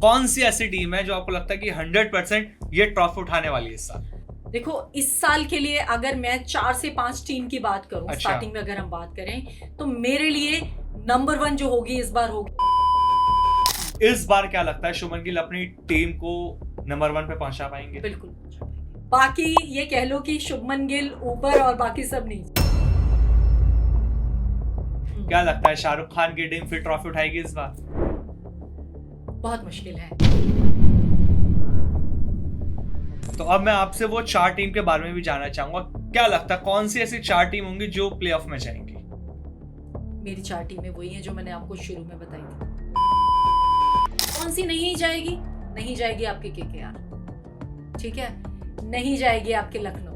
कौन सी ऐसी टीम है जो आपको लगता है कि 100% ये ट्रॉफी उठाने वाली है इस साल? देखो, इस साल के लिए अगर मैं 4 से 5 टीम की बात करूं, अच्छा। स्टार्टिंग में अगर हम बात करें तो मेरे लिए नंबर 1 जो होगी इस बार होगी। इस बार क्या लगता है शुभमन गिल अपनी टीम को नंबर 1 पे पहुंचा पाएंगे? बिल्कुल। बाकी ये कह लो कि शुभमन गिल ऊपर और बाकी सब नहीं। क्या लगता है शाहरुख खान की टीम फिर ट्रॉफी उठाएगी इस बार? बहुत मुश्किल है। तो अब मैं आपसे वो 4 टीम के बारे में भी जानना चाहूंगा। क्या लगता है कौन सी ऐसी 4 टीम होंगी जो प्लेऑफ में जाएंगी? मेरी 4 टीमें वही हैं जो मैंने आपको शुरू में बताई थी। कौन सी नहीं जाएगी? नहीं जाएगी आपकी केकेआर, ठीक है, नहीं जाएगी आपके लखनऊ।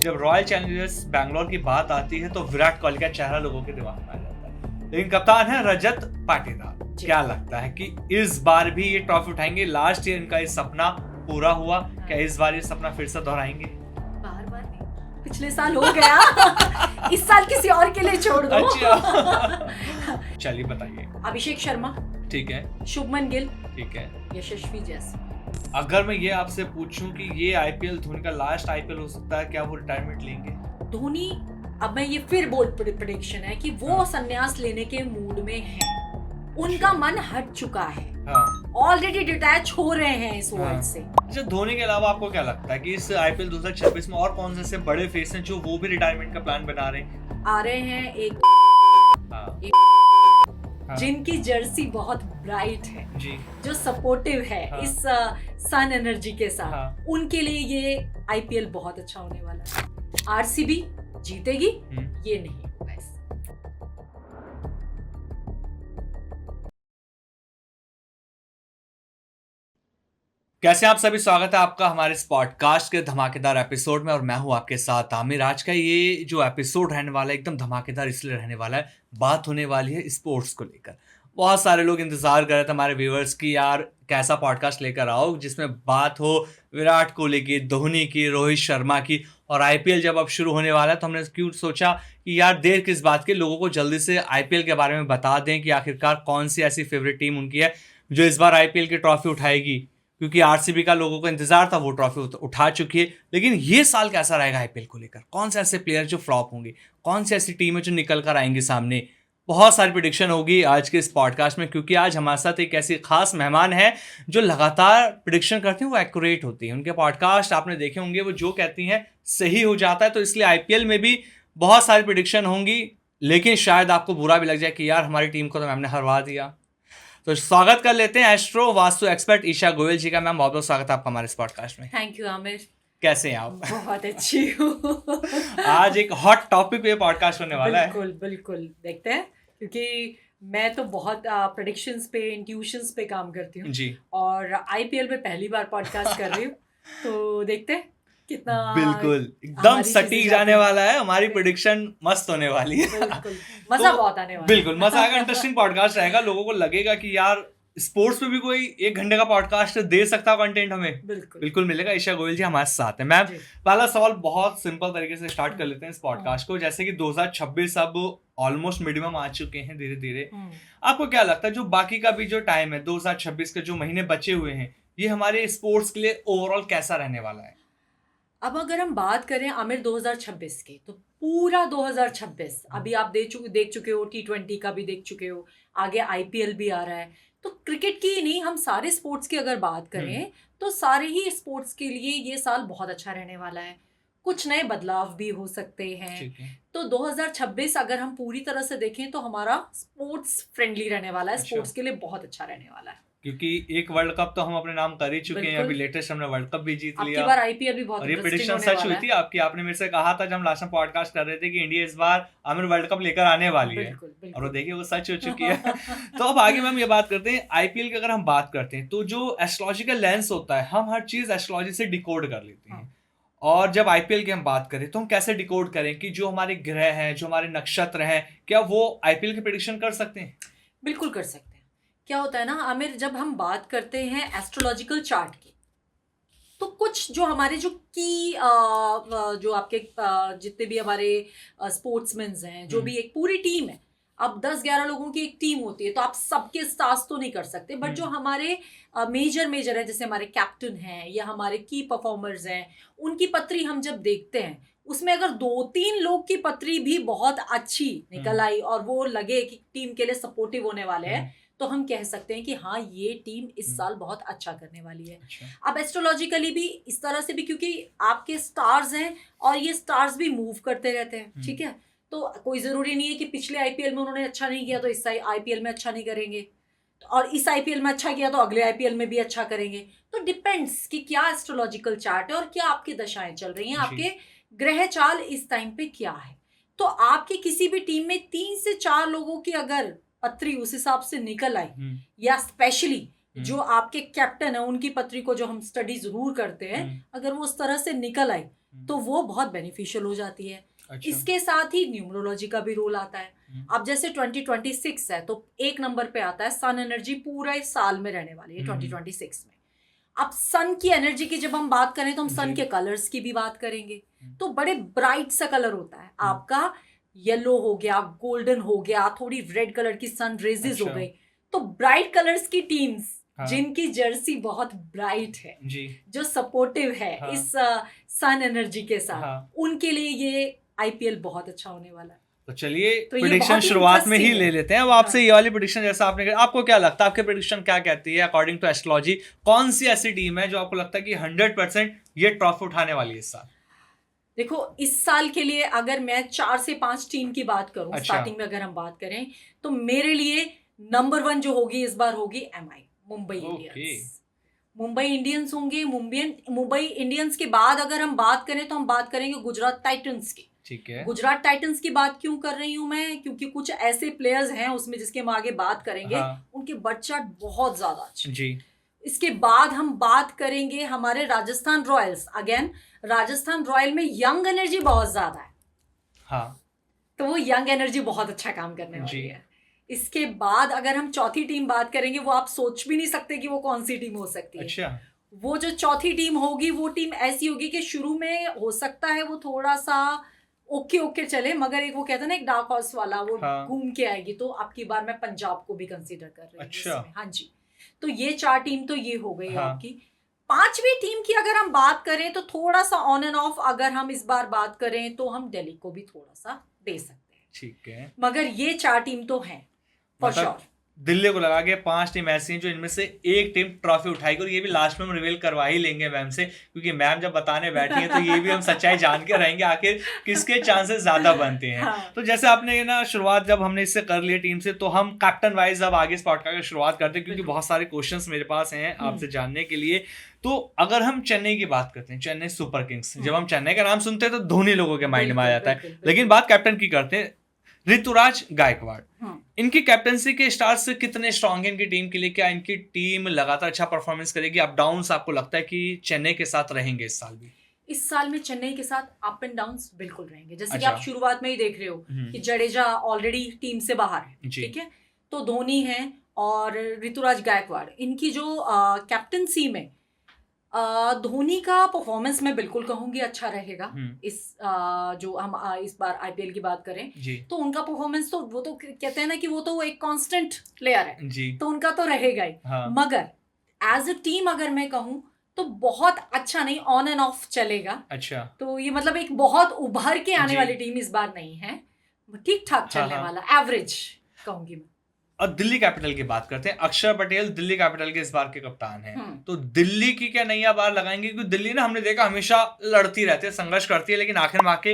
जब रॉयल चैलेंजर्स बैंगलोर की बात आती है तो विराट कोहली का चेहरा लोगों के दिमाग में आ जाता है, लेकिन कप्तान है रजत पाटीदार। क्या लगता है कि इस बार भी ये ट्रॉफी उठाएंगे? लास्ट ईयर इनका ये सपना पूरा हुआ, क्या इस बार ये सपना फिर से दोहराएंगे? बार नहीं, पिछले साल हो गया। इस साल किसी और के लिए छोड़ दो। अच्छा। चलिए बताइए। अभिषेक शर्मा, ठीक है, शुभमन गिल, ठीक है। यशस्वी जैसवाल। अगर मैं ये आपसे पूछूं कि ये आईपीएल धोनी का लास्ट आईपीएल हो सकता है, क्या वो रिटायरमेंट लेंगे? धोनी, अब मैं ये फिर बोल प्रेडिक्शन है कि वो संन्यास लेने के मूड में हैं। उनका मन हट चुका है, ऑलरेडी डिटैच हो रहे हैं इस वर्ल्ड से। अच्छा, धोनी के अलावा आपको क्या लगता है कि इस आईपीएल 2026 में और कौन से ऐसे बड़े फेस हैं जो वो भी रिटायरमेंट का प्लान बना रहे हैं? आ रहे हैं एक जिनकी जर्सी बहुत ब्राइट है जी, जो सपोर्टिव है इस सन एनर्जी के साथ, उनके लिए ये आईपीएल बहुत अच्छा होने वाला है। आरसीबी जीतेगी, ये नहीं होगा। कैसे आप सभी, स्वागत है आपका हमारे इस पॉडकास्ट के धमाकेदार एपिसोड में, और मैं हूं आपके साथ आमिर। आज का ये जो एपिसोड रहने वाला है एकदम धमाकेदार इसलिए रहने वाला है, बात होने वाली है स्पोर्ट्स को लेकर। बहुत सारे लोग इंतजार कर रहे थे हमारे व्यूअर्स की, यार कैसा पॉडकास्ट लेकर आओ जिसमें बात हो विराट कोहली की, धोनी की, रोहित शर्मा की। और आईपीएल जब अब शुरू होने वाला है तो हमने क्यों सोचा कि यार देर किस बात की, लोगों को जल्दी से आईपीएल के बारे में बता दें कि आखिरकार कौन सी ऐसी फेवरेट टीम उनकी है जो इस बार आईपीएल की ट्रॉफी उठाएगी। क्योंकि आरसीबी का लोगों को इंतजार था, वो ट्रॉफी उठा चुकी है। लेकिन ये साल कैसा रहेगा आईपीएल को लेकर? कौन से ऐसे प्लेयर जो फ्लॉप होंगे, कौन सी ऐसी टीमें जो निकल कर आएंगी सामने? बहुत सारी प्रेडिक्शन होगी आज के इस पॉडकास्ट में, क्योंकि आज हमारे साथ एक ऐसी खास मेहमान है जो लगातार प्रेडिक्शन करती हैं, वो एक्यूरेट होती है। उनके पॉडकास्ट आपने देखे होंगे, वो जो कहती हैं सही हो जाता है। तो इसलिए आईपीएल में भी बहुत सारी प्रेडिक्शन होंगी, लेकिन शायद आपको बुरा भी लग जाए कि यार हमारी टीम को तो मैम ने हरवा दिया। तो स्वागत कर लेते हैं एस्ट्रो वास्तु एक्सपर्ट ईशा गोयल जी का। मैम बहुत बहुत स्वागत है आपका हमारे इस पॉडकास्ट में। Thank you Aamir. कैसे हैं आप? बहुत अच्छी हूँ। आज एक हॉट टॉपिक पे पॉडकास्ट होने वाला है। बिल्कुल बिल्कुल, देखते हैं, क्योंकि मैं तो बहुत प्रेडिक्शंस पे, इंट्यूशंस पे काम करती हूँ जी, और आईपीएल में पहली बार पॉडकास्ट कर रही हूँ। तो देखते हैं कितना बिल्कुल एकदम सटीक जाने वाला है। हमारी प्रेडिक्शन मस्त होने वाली है। मजा बहुत आने वाला है। बिल्कुल मजा आएगा, इंटरेस्टिंग पॉडकास्ट रहेगा। लोगों को लगेगा कि यार स्पोर्ट्स में भी कोई 1 घंटे का पॉडकास्ट दे सकता है कंटेंट, हमें बिल्कुल मिलेगा। ईशा गोयल जी हमारे साथ है। मैम पहला सवाल बहुत सिंपल तरीके से स्टार्ट कर लेते हैं इस पॉडकास्ट को। जैसे कि 2026 अब ऑलमोस्ट मिनिमम आ चुके हैं धीरे धीरे, आपको क्या लगता है जो बाकी का भी जो टाइम है, 2026 के जो महीने बचे हुए हैं, ये हमारे स्पोर्ट्स के लिए ओवरऑल कैसा रहने वाला है? अब अगर हम बात करें आमिर 2026 की, तो पूरा 2026 अभी आप देख चुके हो, T20 का भी देख चुके हो, आगे आईपीएल भी आ रहा है। तो क्रिकेट की ही नहीं, हम सारे स्पोर्ट्स की अगर बात करें तो सारे ही स्पोर्ट्स के लिए ये साल बहुत अच्छा रहने वाला है। कुछ नए बदलाव भी हो सकते हैं। तो 2026 अगर हम पूरी तरह से देखें तो हमारा स्पोर्ट्स फ्रेंडली रहने वाला है। स्पोर्ट्स के लिए बहुत अच्छा रहने वाला है, क्योंकि एक वर्ल्ड कप तो हम अपने नाम कर ही चुके हैं। अभी लेटेस्ट हमने वर्ल्ड कप भी जीत लिया। बार आईपीएल भी बहुत, और ये प्रेडिक्शन सच हुई थी आपकी। आपने मेरे से कहा था जब हम लास्ट में पॉडकास्ट कर रहे थे कि इंडिया इस बार आमिर वर्ल्ड कप लेकर आने वाली है, और वो देखिए वो सच हो चुकी है। तो अब आगे मैम ये बात करते हैं आईपीएल की। अगर हम बात करते हैं तो जो एस्ट्रोलॉजिकल लेंस होता है, हम हर चीज एस्ट्रोलॉजी से डिकोड कर लेते हैं। और जब आईपीएल की हम बात करें तो हम कैसे डिकोड करें कि जो हमारे ग्रह हैं, जो हमारे नक्षत्र हैं, क्या वो आईपीएल की प्रेडिक्शन कर सकते हैं? बिल्कुल कर सकते हैं। क्या होता है ना आमिर, जब हम बात करते हैं एस्ट्रोलॉजिकल चार्ट की, तो कुछ जो हमारे जो की जो आपके जितने भी हमारे स्पोर्ट्समैन हैं, जो भी एक पूरी टीम है, अब 10-11 लोगों की एक टीम होती है, तो आप सबके स्टार्स तो नहीं कर सकते, बट जो हमारे मेजर है, जैसे हमारे कैप्टन हैं या हमारे की परफॉर्मर्स हैं, उनकी पत्री हम जब देखते हैं, उसमें अगर 2-3 लोग की पत्री भी बहुत अच्छी निकल आई और वो लगे कि टीम के लिए सपोर्टिव होने वाले हैं, तो हम कह सकते हैं कि हाँ, ये टीम इस साल बहुत अच्छा करने वाली है। अब एस्ट्रोलॉजिकली भी इस तरह से भी, क्योंकि आपके स्टार्स हैं और ये स्टार्स भी मूव करते रहते हैं, ठीक है, तो कोई जरूरी नहीं है कि पिछले आईपीएल में उन्होंने अच्छा नहीं किया तो इस आईपीएल में अच्छा नहीं करेंगे, और इस आईपीएल में अच्छा किया तो अगले आईपीएल में भी अच्छा करेंगे। तो डिपेंड्स कि क्या एस्ट्रोलॉजिकल चार्ट है और क्या आपकी दशाएं चल रही हैं, आपके ग्रह चाल इस टाइम पे क्या है। तो आपकी किसी भी टीम में 3 से 4 लोगों की अगर पत्री उस हिसाब से निकल आई, या स्पेशली जो आपके कैप्टन है उनकी पत्री को जो हम स्टडी जरूर करते हैं, अगर वो उस तरह से निकल आई तो वो बहुत बेनिफिशियल हो जाती है। अच्छा। इसके साथ ही न्यूमरोलॉजी का भी रोल आता है। अब जैसे 2026 है तो 1 नंबर पे आता है सन एनर्जी, पूरा इस साल में रहने वाली है 2026 में। अब सन की एनर्जी की जब हम बात करें तो हम सन के कलर्स की भी बात करेंगे, तो बड़े ब्राइट सा कलर होता है आपका, येलो हो गया, गोल्डन हो गया, थोड़ी रेड कलर की सन रेजेस हो गई। तो ब्राइट कलर्स की टीम्स, जिनकी जर्सी बहुत ब्राइट है जी, जो सपोर्टिव है इस सन एनर्जी के साथ, उनके लिए ये आईपीएल बहुत अच्छा होने वाला है। तो चलिए प्रेडिक्शन शुरुआत में ही ले लेते हैं। अब आपसे ये वाली प्रेडिक्शन जैसा आपने कहा, आपको क्या लगता है, आपके प्रेडिक्शन क्या कहती है अकॉर्डिंग टू एस्ट्रोलॉजी? कौन सी ऐसी टीम है जो आपको लगता है कि 100% ये ट्रॉफी उठाने वाली है इस साल? देखो, इस साल के लिए अगर मैं 4 से 5 टीम की बात करूं, अच्छा, स्टार्टिंग में अगर हम बात करें, तो मेरे लिए नंबर 1 जो होगी इस बार होगी MI, Mumbai Indians. Mumbai Indians होंगे। मुंबई इंडियंस के बाद अगर हम बात करें तो हम बात करेंगे गुजरात टाइटंस की। ठीक है। गुजरात टाइटंस की बात क्यों कर रही हूं मैं, क्योंकि कुछ ऐसे प्लेयर्स हैं उसमें जिसके हम आगे बात करेंगे, हाँ, उनके बर्थ चार्ट बहुत ज्यादा अच्छे जी। इसके बाद हम बात करेंगे हमारे Rajasthan Royals. Again Rajasthan royal में यंग एनर्जी बहुत ज्यादा है, हाँ, तो वो यंग एनर्जी बहुत अच्छा काम करने वाली है। इसके बाद अगर हम चौथी टीम बात करेंगे, वो आप सोच भी नहीं सकते कि वो कौन सी टीम हो सकती है। अच्छा। वो जो चौथी टीम होगी वो टीम ऐसी होगी कि शुरू में हो सकता है वो थोड़ा सा ओके चले, मगर एक वो कहते हैं ना एक डार्क हॉर्स वाला, वो घूम के आएगी। तो आपकी बार मैं पंजाब को भी कंसीडर कर रही हूँ। अच्छा। हाँ जी, तो ये 4 टीम तो ये हो गई आपकी। 5वीं टीम की अगर हम बात करें तो थोड़ा सा ऑन एंड ऑफ अगर हम इस बार बात करें तो हम दिल्ली को भी थोड़ा सा दे सकते हैं। ठीक है, मगर ये 4 टीम तो हैं फॉर श्योर। दिल्ली को लगा के 5 टीम ऐसी हैं जो इनमें से एक टीम ट्रॉफी उठाएगी, और ये भी लास्ट में हम रिवील करवा ही लेंगे मैम से, क्योंकि मैम जब बताने बैठी हैं तो ये भी हम सच्चाई जान के रहेंगे आखिर किसके चांसेस ज्यादा बनते हैं। हाँ। तो जैसे आपने ना शुरुआत जब हमने इससे कर ली टीम से, तो हम कैप्टन वाइज अब आगे पॉडकास्ट की शुरुआत करते हैं, क्योंकि बहुत सारे क्वेश्चंस मेरे पास हैं आपसे जानने के लिए। तो अगर हम चेन्नई की बात करते हैं, चेन्नई सुपर किंग्स, जब हम चेन्नई का नाम सुनते हैं तो धोनी लोगों के माइंड में आ जाता है, लेकिन बात कैप्टन की करते हैं, ऋतुराज गायकवाड़, इनकी कैप्टनसी के स्टार्स कितने स्ट्रांग है इनकी टीम के लिए? क्या इनकी टीम लगातार अच्छा परफॉर्मेंस करेगी? अप डाउन्स आपको लगता है कि चेन्नई के साथ रहेंगे इस साल भी? इस साल में चेन्नई के साथ अप एंड डाउन्स बिल्कुल रहेंगे। जैसे अच्छा, कि आप शुरुआत में ही देख रहे हो कि जडेजा ऑलरेडी टीम से बाहर है, ठीक है, तो धोनी है और ऋतुराज गायकवाड़, इनकी जो कैप्टनसी में धोनी का परफॉर्मेंस मैं बिल्कुल कहूंगी अच्छा रहेगा। इस जो हम इस बार आईपीएल की बात करें तो उनका परफॉर्मेंस तो वो तो कहते हैं ना कि वो तो एक कांस्टेंट प्लेयर है जी, तो उनका तो रहेगा ही। हाँ। मगर एज अ टीम अगर मैं कहूं तो बहुत अच्छा नहीं, ऑन एंड ऑफ चलेगा। अच्छा, तो ये मतलब एक बहुत उभर के आने वाली टीम इस बार नहीं है, ठीक ठाक चलने वाला, एवरेज कहूंगी मैं। और दिल्ली कैपिटल की बात करते हैं, अक्षर पटेल दिल्ली कैपिटल के इस बार के कप्तान हैं, तो दिल्ली की क्या नैया बार लगाएंगे? क्योंकि दिल्ली ना हमने देखा हमेशा लड़ती रहती है, संघर्ष करती है, लेकिन आखिर में आके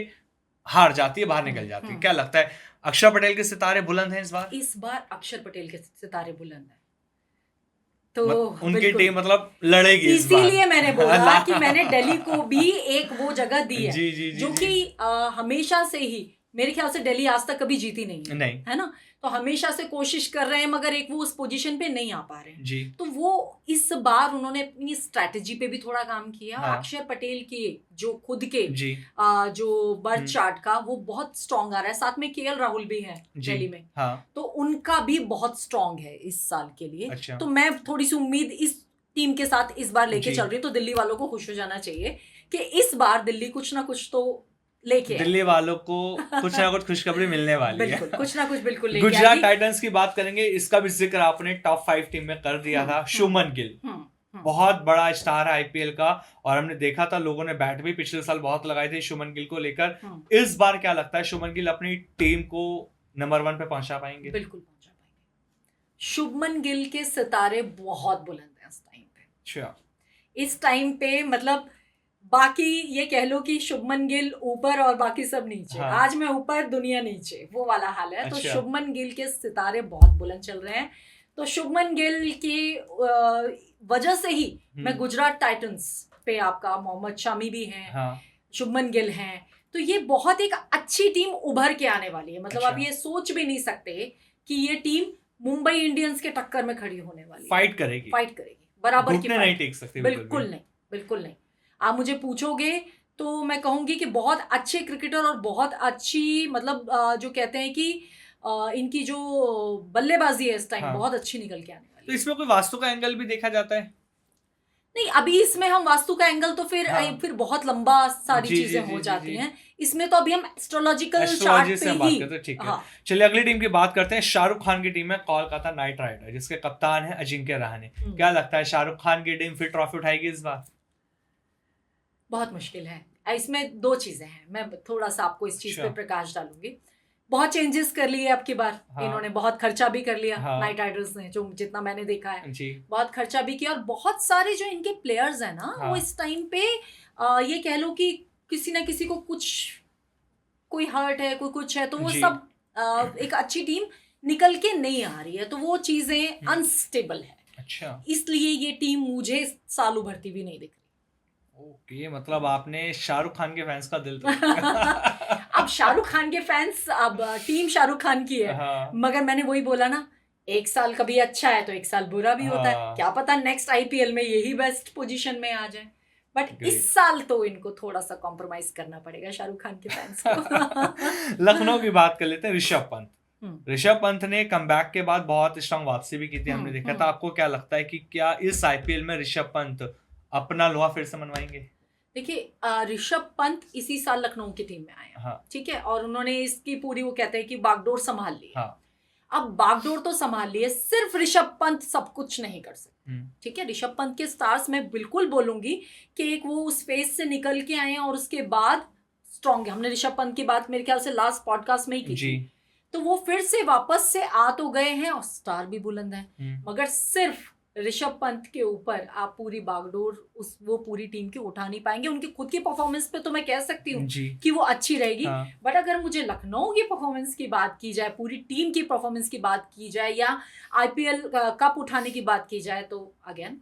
हार जाती है, बाहर निकल जाती है। क्या लगता है, अक्षर पटेल के सितारे बुलंद हैं इस बार? इस बार अक्षर पटेल के सितारे बुलंद हैं, तो उनकी टीम मतलब लड़ेगी इस बार। इसीलिए मैंने बोला कि मैंने दिल्ली को भी एक वो जगह दी है जी, जो कि हमेशा से ही मेरे ख्याल से दिल्ली आज तक कभी जीती नहीं है ना, तो हमेशा से कोशिश कर रहे हैं, मगर एक वो उस पोजीशन पे नहीं आ पा रहे हैं जी। तो वो इस बार उन्होंने अपनी स्ट्रैटेजी पे भी थोड़ा काम किया। हाँ। अक्षर पटेल के जो खुद के जो बर्थ चार्ट का वो बहुत स्ट्रॉन्ग आ रहा है, साथ में केएल राहुल भी है दिल्ली में। हाँ। तो उनका भी बहुत स्ट्रॉन्ग है इस साल के लिए। अच्छा। तो मैं थोड़ी सी उम्मीद इस टीम के साथ इस बार लेके चल रही हूँ, तो दिल्ली वालों को खुश हो जाना चाहिए कि इस बार दिल्ली कुछ ना कुछ तो लेके दिल्ली वालों को कुछ ना कुछ खुशखबरी मिलने वाली है। बिल्कुल कुछ ना कुछ बिल्कुल लेके गुजरात आएगी। टाइटंस की बात करेंगे, इसका भी जिक्र आपने टॉप 5 टीम में कर दिया था। शुभमन गिल बहुत बड़ा स्टार है आईपीएल का, और हमने देखा था लोगों ने बैट भी पिछले साल बहुत लगाए थे शुभमन गिल को लेकर। इस बार क्या लगता है, शुभमन गिल अपनी टीम को नंबर 1 पे पहुंचा पाएंगे? बिल्कुल पहुंचा पाएंगे। शुभमन गिल के सितारे बहुत बुलंद हैं इस टाइम पे। अच्छा, इस टाइम पे मतलब बाकी ये कह लो कि शुभमन गिल ऊपर और बाकी सब नीचे। हाँ। आज मैं ऊपर दुनिया नीचे, वो वाला हाल है। तो अच्छा। शुभमन गिल के सितारे बहुत बुलंद चल रहे हैं। तो शुभमन गिल की वजह से ही मैं गुजरात टाइटंस पे, आपका मोहम्मद शमी भी हैं, हाँ। शुभमन गिल हैं, तो ये बहुत एक अच्छी टीम उभर के आने वाली है। मतलब अच्छा। आप ये सोच भी नहीं सकते कि ये टीम मुंबई इंडियंस के टक्कर में खड़ी होने वाली है। फाइट करेगी बराबर की नहीं टेक सकती। बिल्कुल नहीं। आप मुझे पूछोगे तो मैं कहूंगी कि बहुत अच्छे क्रिकेटर और बहुत अच्छी, मतलब जो कहते हैं कि इनकी जो बल्लेबाजी है इस टाइम बहुत अच्छी निकल के आने वाली तो इसमें कोई वास्तु का एंगल भी देखा जाता है? नहीं, अभी इसमें हम वास्तु का एंगल तो फिर बहुत लंबा सारी चीजें हो जाती हैं। इसमें तो अभी हम एस्ट्रोलॉजिकल चार्ट पे ही। ठीक है। चलिए अगली टीम की बात करते हैं। शाहरुख खान की टीम है कोलकाता नाइट राइडर, जिसके कप्तान है अजिंक्य रहाणे। क्या लगता है शाहरुख खान की टीम फिर ट्रॉफी उठाएगी इस बार? बहुत मुश्किल है। इसमें दो चीजें हैं, मैं थोड़ा सा आपको इस चीज पे प्रकाश डालूंगी। बहुत चेंजेस कर लिए अब की बार। इन्होंने बहुत खर्चा भी कर लिया। नाइट राइडर्स ने, जो जितना मैंने देखा है, बहुत खर्चा भी किया। और बहुत सारे जो इनके प्लेयर्स हैं ना, वो इस टाइम पे ये कह लो कि किसी ना किसी को कुछ, कोई हर्ट है, कोई कुछ है, तो वो सब एक अच्छी टीम निकल के नहीं आ रही है। तो वो चीजें अनस्टेबल है। अच्छा, इसलिए ये टीम मुझे इस साल उभरती भी नहीं दिख रही। ओके, मतलब आपने शाहरुख खान के फैंस का दिल अब शाहरुख खान के फैंस, अब टीम शाहरुख खान की है। मगर मैंने वही बोला ना, एक साल कभी अच्छा है तो एक साल बुरा भी होता है। क्या पता नेक्स्ट आईपीएल में यही बेस्ट पोजीशन में आ जाए। बट इस साल तो इनको थोड़ा सा कॉम्प्रोमाइज करना पड़ेगा शाहरुख खान के फैंस को। लखनऊ की बात कर लेते हैं। ऋषभ पंत ने कमबैक के बाद बहुत स्ट्रांग वापसी भी की थी, हमने देखा था। आपको क्या लगता है कि क्या इस आईपीएल में ऋषभ पंत अपना लोहा फिर से मनवाएंगे? देखिए, ऋषभ पंत इसी साल लखनऊ की टीम में आए, ठीक है, और उन्होंने इसकी पूरी, वो कहते हैं कि बागडोर संभाल ली। अब बागडोर तो संभाल ली है, सिर्फ ऋषभ पंत सब कुछ नहीं कर सकते, ठीक है। ऋषभ पंत के स्टार्स मैं बिल्कुल बोलूंगी कि एक वो उस फेज से निकल के आए और उसके बाद स्ट्रॉन्ग है। हमने ऋषभ पंत की बात मेरे ख्याल से लास्ट पॉडकास्ट में ही की थी। तो वो फिर से वापस से आ तो गए हैं और स्टार भी बुलंद है। मगर सिर्फ ऋषभ पंत के ऊपर आप पूरी बागडोर वो पूरी टीम की उठा नहीं पाएंगे। उनकी खुद की परफॉर्मेंस पे तो मैं कह सकती हूँ कि वो अच्छी रहेगी। बट अगर मुझे लखनऊ की परफॉर्मेंस की बात की जाए, पूरी टीम की परफॉर्मेंस की बात की जाए, या आईपीएल कप उठाने की बात की जाए, तो अगेन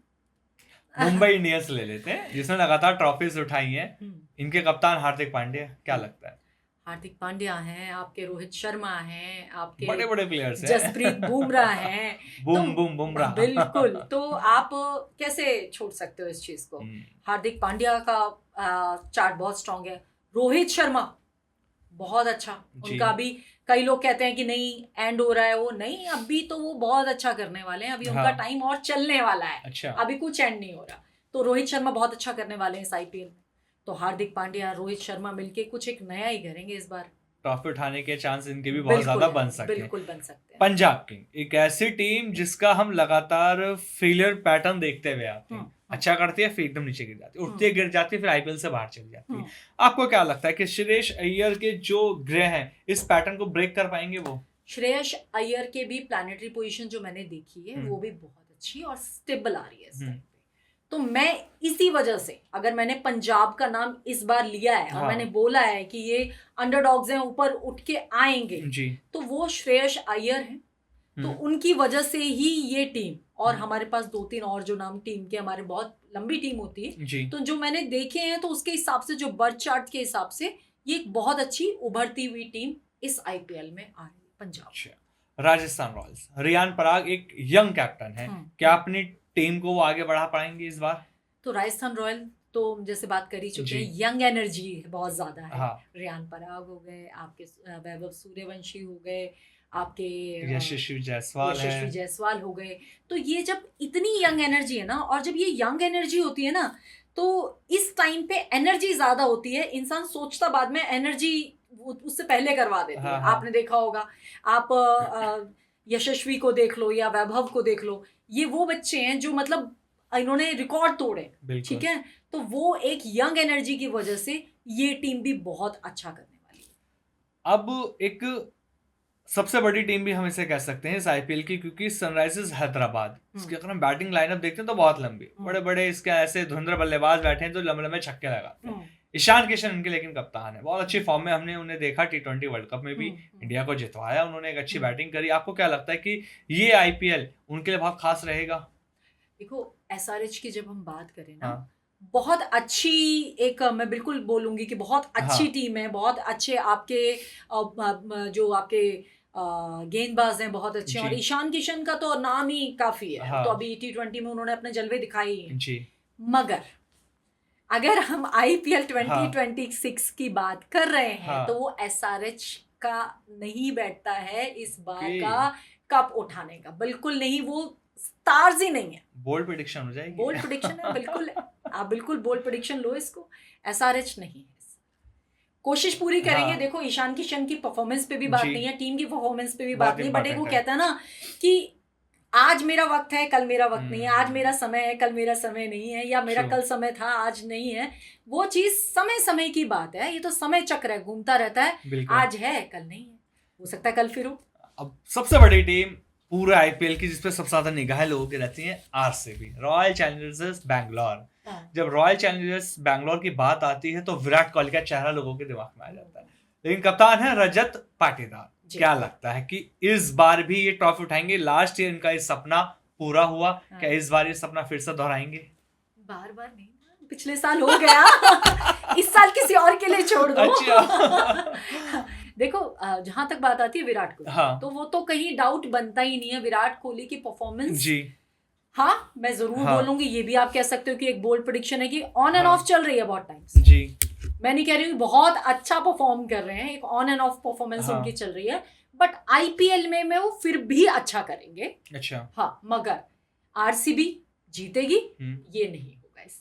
मुंबई इंडियंस ले लेते हैं, जिसने लगातार ट्रॉफीज उठाई हैं। इनके कप्तान हार्दिक पांड्या, क्या लगता है? हार्दिक पांड्या हैं, आपके रोहित शर्मा हैं, आपके बड़े बड़े प्लेयर्स हैं, जसप्रीत बुमराह हैं, बुमराह बिल्कुल। तो आप कैसे छोड़ सकते हो इस चीज को? हार्दिक पांड्या का चार्ट बहुत स्ट्रांग है। रोहित शर्मा बहुत अच्छा, उनका भी कई लोग कहते हैं कि नहीं एंड हो रहा है, वो नहीं, अभी तो वो बहुत अच्छा करने वाले हैं। अभी उनका टाइम और चलने वाला है। अच्छा। अभी कुछ एंड नहीं हो रहा। तो रोहित शर्मा बहुत अच्छा करने वाले हैं इस आईपीएल में। तो हार्दिक पांड्या, रोहित शर्मा मिलके कुछ एक नया ही करेंगे इस बार। ट्रॉफी उठाने के चांस इनके भी बहुत ज्यादा बन सकते हैं। बिल्कुल बन सकते हैं। पंजाब किंग एक ऐसी टीम जिसका हम लगातार फेलियर पैटर्न देखते हुए आते हैं। अच्छा करती है, फिर एकदम नीचे गिर जाती है, उठती है, गिर जाती है, फिर आईपीएल से बाहर चली जाती है। आपको क्या लगता है कि श्रेयस अय्यर के जो ग्रह हैं इस पैटर्न को ब्रेक कर पाएंगे? वो श्रेयस अय्यर के भी प्लैनेटरी पोजीशन जो मैंने देखी है वो भी बहुत अच्छी और स्टेबल आ रही है इस टाइम पे। तो मैं इसी वजह से, अगर मैंने पंजाब का नाम इस बार लिया है और मैंने बोला है कि ये अंडरडॉग्स हैं, ऊपर उठ के आएंगे, तो वो श्रेयस अय्यर हैं। तो उनकी वजह से ही ये टीम, और हमारे पास 2-3 और जो नाम टीम के, हमारे बहुत लंबी टीम होती है, तो जो मैंने देखे हैं, तो उसके हिसाब से, जो बर्थ चार्ट के हिसाब से, ये एक बहुत अच्छी उभरती हुई टीम इस आईपीएल में आ रही है पंजाब। राजस्थान रॉयल्स, रियान पराग एक यंग कैप्टन है, क्या अपनी टीम को वो आगे बढ़ा पाएंगे इस बार? तो राजस्थान रॉयल तो जैसे बात कर ही चुके हैं, यंग एनर्जी बहुत ज्यादा है। रियान पराग हो गए, आपके वैभव सूर्यवंशी हो गए, आपके यशस्वी जायसवाल हो गए। तो ये जब इतनी यंग एनर्जी है ना, और जब ये यंग एनर्जी होती है ना, तो इस टाइम पे एनर्जी ज्यादा होती है, इंसान सोचता बाद में, एनर्जी उससे पहले करवा देती है। हाँ। आपने देखा होगा, आप यशस्वी को देख लो या वैभव को देख लो, ये वो बच्चे हैं जो मतलब इन्होंने रिकॉर्ड तोड़े, ठीक है। तो वो एक यंग एनर्जी की वजह से ये टीम भी बहुत अच्छा करने वाली है। अब एक सबसे बड़ी टीम भी हम इसे कह सकते हैं इस आईपीएल की, क्योंकि सनराइजर्स हैदराबाद, इसकी अगर हम बैटिंग लाइनअप देखते हैं तो बहुत लंबी, बड़े बड़े इसके ऐसे धुरंधर बल्लेबाज बैठे हैं जो लंबे लंबे छक्के लगाते हैं। ईशान किशन इनके लेकिन कप्तान है, बहुत अच्छी फॉर्म में हमने उन्हें देखा, T20 वर्ल्ड कप में भी इंडिया को जितवाया उन्होंने, एक अच्छी बैटिंग करी। आपको क्या लगता है कि ये आईपीएल उनके लिए बहुत खास रहेगा? देखो SRH की जब हम बात करें ना, बहुत अच्छी, एक मैं बिल्कुल बोलूंगी कि बहुत अच्छी टीम है, बहुत अच्छे आपके जो आपके गेंदबाज हैं बहुत अच्छे हैं, और ईशान किशन का तो नाम ही काफी है। तो अभी T20 में उन्होंने अपने जलवे दिखाई हैं। मगर अगर हम IPL 2026 की बात कर रहे हैं तो वो SRH का नहीं बैठता है इस बार का कप उठाने का, बिल्कुल नहीं, वो स्टार्स ही नहीं है। बोल्ड प्रेडिक्शन हो जाएगी। बोल्ड प्रेडिक्शन है, बिल्कुल है। आप बिल्कुल बोल्ड प्रेडिक्शन लो इसको, SRH नहीं है। कोशिश पूरी करेंगे। देखो ईशान किशन की परफॉर्मेंस पे भी बात नहीं है, टीम की परफॉर्मेंस पे भी बात नहीं है, बट एक वो कहता है ना कि आज मेरा वक्त है कल मेरा वक्त नहीं है, आज मेरा समय है कल मेरा समय नहीं है, या मेरा कल समय था आज नहीं है, वो चीज समय समय की बात है। ये तो समय चक्र है, घूमता रहता है, आज है कल नहीं है, हो सकता है कल फिर हो। अब सबसे बड़ी टीम पूरे आईपीएल की जिसपे सबसे ज्यादा निगाहें लोगों की रहती हैं, RCB, रॉयल चैलेंजर्स बैंगलोर। जब रॉयल चैलेंजर्स बैंगलोर की बात आती है तो विराट कोहली का चेहरा लोगों के दिमाग में आ जाता है, लेकिन कप्तान है रजत पाटीदार। क्या लगता है कि इस बार भी ये ट्रॉफी उठाएंगे? लास्ट ईयर इनका ये सपना पूरा हुआ, क्या इस बार ये सपना फिर से दोहराएंगे? बार बार नहीं, पिछले साल हो गया इस साल किसी और के लिए छोड़ दो। अच्छा। देखो जहां तक बात आती है विराट कोहली, तो वो तो कहीं डाउट बनता ही नहीं है विराट कोहली की परफॉर्मेंस जी। हाँ, मैं जरूर बोलूंगी, ये भी आप कह सकते हो कि एक बोल्ड प्रेडिक्शन है कि ऑन एंड ऑफ चल रही है बहुत टाइम से जी। मैं नहीं कह रही हूँ बहुत अच्छा परफॉर्म कर रहे हैं, एक ऑन एंड ऑफ परफॉर्मेंस उनकी चल रही है, बट IPL में वो फिर भी अच्छा करेंगे। अच्छा हाँ, मगर RCB जीतेगी ये नहीं होगा इस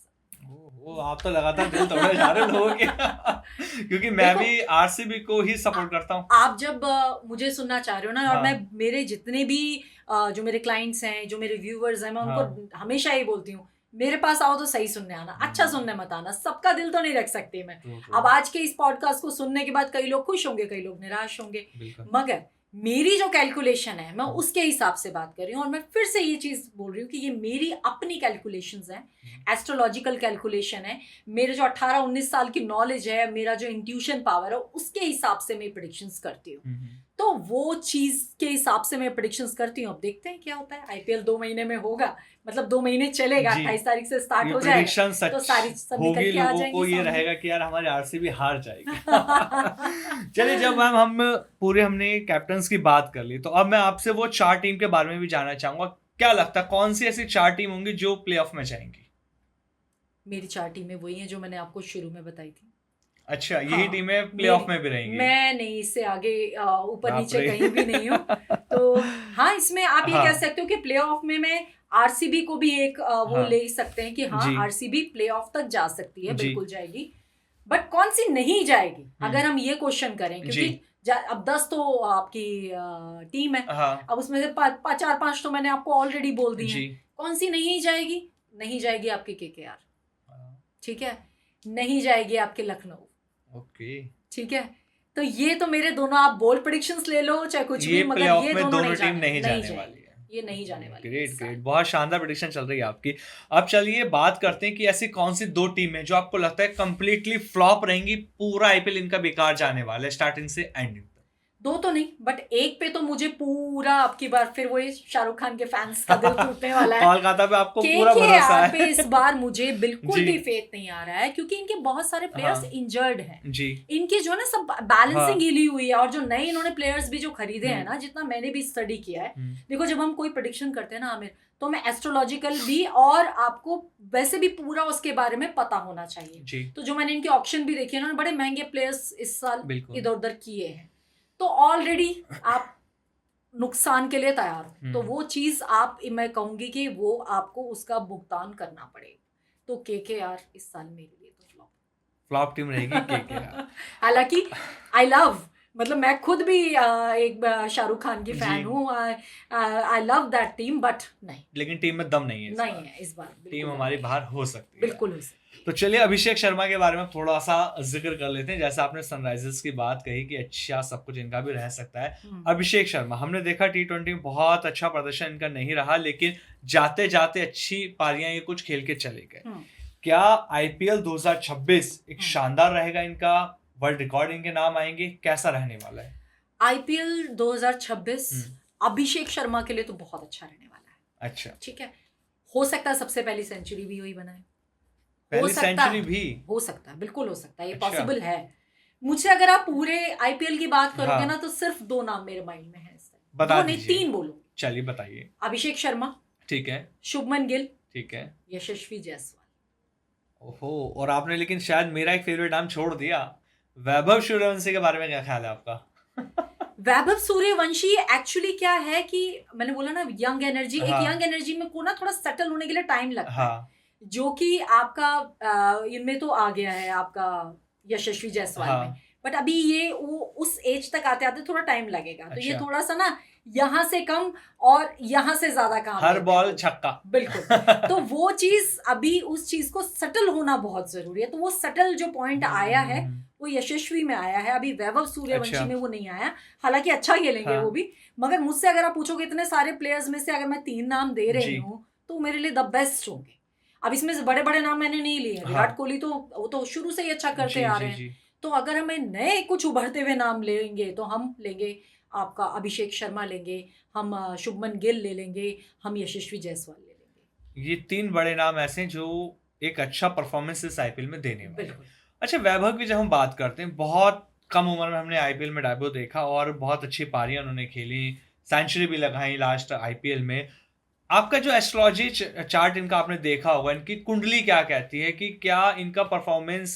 वो आप तो लगातार दिल तोड़े जा रहे लोगों के क्योंकि मैं भी RCB को ही सपोर्ट करता हूँ। आप जब मुझे सुनना चाह रहे हो ना, और मैं मेरे जितने भी जो मेरे क्लाइंट्स हैं, जो मेरे व्यूअर्स हैं, मैं उनको हमेशा ही बोलती हूँ, मेरे पास आओ तो सही सुनने आना, अच्छा सुनने मत आना। सबका दिल तो नहीं रख सकती मैं। अब आज के इस पॉडकास्ट को सुनने के बाद कई लोग खुश होंगे, कई लोग निराश होंगे, मगर मेरी जो कैलकुलेशन है मैं उसके हिसाब से बात कर रही हूँ, और मैं फिर से ये चीज बोल रही हूँ कि ये मेरी अपनी कैलकुलेशंस हैं, एस्ट्रोलॉजिकल कैलकुलेशन है, मेरे जो 18-19 साल की नॉलेज है, मेरा जो इंट्यूशन पावर है, उसके हिसाब से मैं प्रेडिक्शंस करती हूँ। तो वो चीज के हिसाब से मैं प्रेडिक्शंस करती हूँ। अब देखते हैं क्या होता है। IPL 2 महीने में होगा, मतलब 2 महीने चलेगा, 28 तारीख से स्टार्ट हो जाएगा, तो सारी सब निकल के आ जाएंगी। को ये रहेगा कि यार हमारी RCB हार जाएगी। चलिए, जब हम पूरे हमने कैप्टन्स की बात कर ली, तो अब मैं आपसे वो 4 टीम के बारे में भी जानना चाहूंगा। क्या लगता है कौन सी ऐसी 4 टीम होंगी जो प्लेऑफ में जाएंगी? मेरी 4 टीमें वही हैं जो मैंने आपको शुरू में बताई थी। अच्छा, यही टीमें प्लेऑफ में भी रहेंगी? मैं नहीं, इससे आगे ऊपर नीचे कहीं भी नहीं हूँ। तो हाँ, इसमें आप ये कह सकते हो कि प्लेऑफ में मैं RCB को भी एक वो ले सकते हैं कि हाँ RCB प्लेऑफ तक जा सकती है, बिल्कुल जाएगी, बट कौन सी नहीं जाएगी अगर हम ये क्वेश्चन करें, क्योंकि अब 10 तो आपकी टीम है, अब उसमें से 4-5 तो मैंने आपको ऑलरेडी बोल दी है। कौन सी नहीं जाएगी? नहीं जाएगी आपकी KKR, ठीक है, नहीं जाएगी आपके लखनऊ, ओके, ठीक है। तो ये तो मेरे दोनों, आप बोल्ड प्रेडिक्शंस ले लो चाहे कुछ भी, मगर ये दोनों टीम नहीं जाने वाली है, ये नहीं जाने वाली। ग्रेट, बहुत शानदार प्रेडिक्शन चल रही है आपकी। अब चलिए बात करते हैं कि ऐसी कौन सी 2 टीमें जो आपको लगता है कंप्लीटली फ्लॉप रहेंगी, पूरा IPL इनका बेकार जाने वाला है स्टार्टिंग से एंडिंग। 2 तो नहीं, बट एक पे तो मुझे पूरा आपकी बार फिर वही शाहरुख खान के फैंस का दिल टूटने वाला है। कोलकाता पे आपको पूरा भरोसा है? पे इस बार मुझे बिल्कुल भी फेथ नहीं आ रहा है, क्योंकि इनके बहुत सारे प्लेयर्स इंजर्ड हैं जी। इनकी जो ना सब बैलेंसिंग हिली हुई है, और जो नए इन्होंने प्लेयर्स भी जो खरीदे हैं ना, जितना मैंने भी स्टडी किया है, देखो जब हम कोई प्रेडिक्शन करते हैं ना आमिर, तो मैं एस्ट्रोलॉजिकल भी, और आपको वैसे भी पूरा उसके बारे में पता होना चाहिए। तो जो मैंने इनके ऑप्शन भी देखे, इन्होंने बड़े महंगे प्लेयर्स इस साल इधर उधर किए हैं, तो ऑलरेडी आप नुकसान के लिए तैयार हो, तो वो चीज आप, मैं कहूंगी कि वो आपको उसका भुगतान करना पड़ेगा। तो केकेआर इस साल मेरे लिए तो फ्लॉप टीम रहेगी केकेआर। हालांकि आई लव, मतलब मैं खुद भी एक शाहरुख खान की जी। फैन हूँ, I love that team, but नहीं, लेकिन टीम में दम नहीं है नहीं है इस बार, टीम बिल्कुल हमारी नहीं, बाहर हो सकती है। बिल्कुल हो सकती है। तो चलिए अभिषेक शर्मा के बारे में थोड़ा सा जिक्र कर लेते हैं। जैसे आपने सनराइजर्स की बात कही कि अच्छा सब कुछ इनका भी रह सकता है। अभिषेक शर्मा हमने देखा T20 में बहुत अच्छा प्रदर्शन इनका नहीं रहा, लेकिन जाते जाते अच्छी पारियां ये कुछ खेल के चले गए। क्या IPL 2026 एक शानदार रहेगा इनका, वर्ल्ड रिकॉर्ड इनके नाम आएंगे, कैसा रहने वाला है? IPL 2026 अभिषेक शर्मा के लिए तो बहुत अच्छा रहने वाला है। अच्छा, ठीक है, हो सकता है सबसे पहली सेंचुरी भी वही बनाए, पहली सेंचुरी भी हो सकता है, बिल्कुल हो सकता है, ये अच्छा। पॉसिबल है। मुझसे अगर आप पूरे IPL की बात करोगे हाँ। ना, तो सिर्फ 2 नाम मेरे माइंड में है, बता दो नहीं दीजिए। 3 बोलूं। चलिए बताइए। अभिषेक शर्मा, ठीक है, शुभमन गिल, ठीक है। यशस्वी जायसवाल। ओहो, और आपने लेकिन शायद मेरा एक फेवरेट नाम छोड़ दिया। वैभव सूर्यवंशी के बारे में क्या ख्याल है आपका? वैभव सूर्यवंशी एक्चुअली क्या है कि मैंने बोला ना, यंग एनर्जी, एक हाँ। यंग एनर्जी में को ना थोड़ा सेटल होने के लिए टाइम लगता है, हाँ, जो कि आपका इनमें तो आ गया है आपका यशस्वी जायसवाल हाँ। में, बट अभी ये वो उस एज तक आते आते थोड़ा टाइम लगेगा। तो ये अच्छा। थोड़ा सा ना यहाँ से कम और यहाँ से ज्यादा काम हर लेते हैं बॉल वो। छक्का। बिल्कुल। तो वो चीज अभी उस चीज को सेटल होना बहुत जरूरी है, तो वो सेटल जो पॉइंट आया है वो यशस्वी में आया है, अभी वैभव सूर्यवंशी अच्छा। में वो नहीं आया। हालांकि अच्छा खेलेंगे हाँ। वो भी, मगर मुझसे अगर आप पूछोगे इतने सारे प्लेयर्स में से अगर मैं 3 नाम दे रही जी। हूँ तो मेरे लिए द बेस्ट होंगे। अब इसमें से बड़े बड़े नाम मैंने नहीं लिए हैं, हाँ। विराट कोहली तो वो तो शुरू से ही अच्छा करते जी, आ जी, रहे हैं। जी। तो अगर हमें नए कुछ उभरते हुए नाम लेंगे तो हम लेंगे आपका अभिषेक शर्मा लेंगे, हम शुभमन गिल ले लेंगे, हम यशस्वी जायसवाल ले लेंगे। ये 3 बड़े नाम ऐसे हैं जो एक अच्छा परफॉर्मेंस इस IPL में देने वाले हैं। बिल्कुल। अच्छा, वैभव की जब हम बात करते हैं, बहुत कम उम्र में हमने IPL में डेब्यू देखा और बहुत अच्छी पारियां उन्होंने खेली, सेंचुरी भी लगाई लास्ट IPL में। आपका जो एस्ट्रोलॉजी चार्ट इनका आपने देखा होगा, इनकी कुंडली क्या कहती है कि क्या इनका परफॉर्मेंस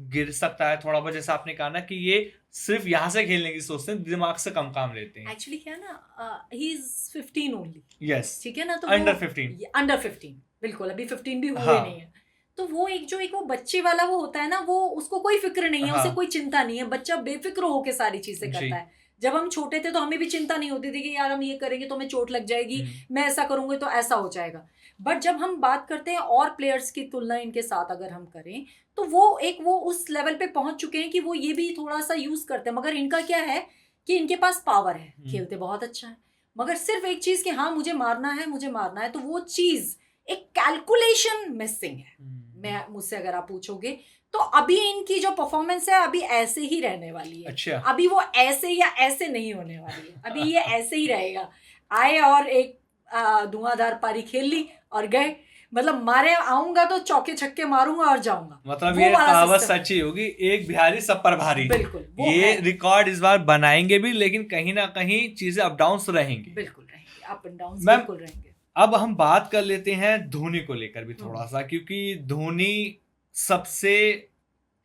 गिर सकता है थोड़ा बहुत? जैसा आपने कहा ना कि ये सिर्फ यहाँ से खेलने की सोचते हैं, दिमाग से कम काम लेते हैं। एक्चुअली क्या है ना, ही इज 15 ओनली, यस, ठीक है ना, तो अंडर 15। अंडर 15, बिल्कुल, अभी 15 भी हुए हाँ। नहीं है। तो वो एक वो बच्चे वाला वो होता है ना, वो उसको कोई फिक्र नहीं है, हाँ। उसे कोई चिंता नहीं है, बच्चा बेफिक्र होके सारी चीजें जी। करता है। जब हम छोटे थे तो हमें भी चिंता नहीं होती थी कि यार हम ये करेंगे तो हमें चोट लग जाएगी, मैं ऐसा करूंगी तो ऐसा हो जाएगा। बट जब हम बात करते हैं और प्लेयर्स की तुलना इनके साथ अगर हम करें, तो वो उस लेवल पे पहुंच चुके हैं कि वो ये भी थोड़ा सा यूज करते हैं। मगर इनका क्या है कि इनके पास पावर है, खेलते बहुत अच्छा है, मगर सिर्फ एक चीज कि हाँ मुझे मारना है, मुझे मारना है, तो वो चीज एक कैलकुलेशन मिसिंग है। मैं मुझसे अगर आप पूछोगे तो अभी इनकी जो परफॉर्मेंस है अभी ऐसे ही रहने वाली है। अच्छा। अभी वो ऐसे या ऐसे नहीं होने वाली है, अभी ये ऐसे ही रहेगा। आए और एक धुआंधार पारी खेल ली और गए, मतलब मारे आऊंगा तो चौके छक्के मारूंगा और जाऊंगा। मतलब वो ये वाला कहावत system है। सच्ची होगी, एक बिहारी सब पर भारी। बिल्कुल, वो ये है। रिकॉर्ड इस बार बनाएंगे भी, लेकिन कहीं ना कहीं चीजें अप डाउन रहेंगी। बिल्कुल रहेंगे, अप एंड डाउन मैम, बिल्कुल रहेंगे। अब हम बात कर लेते हैं धोनी को लेकर भी थोड़ा सा, क्योंकि धोनी सबसे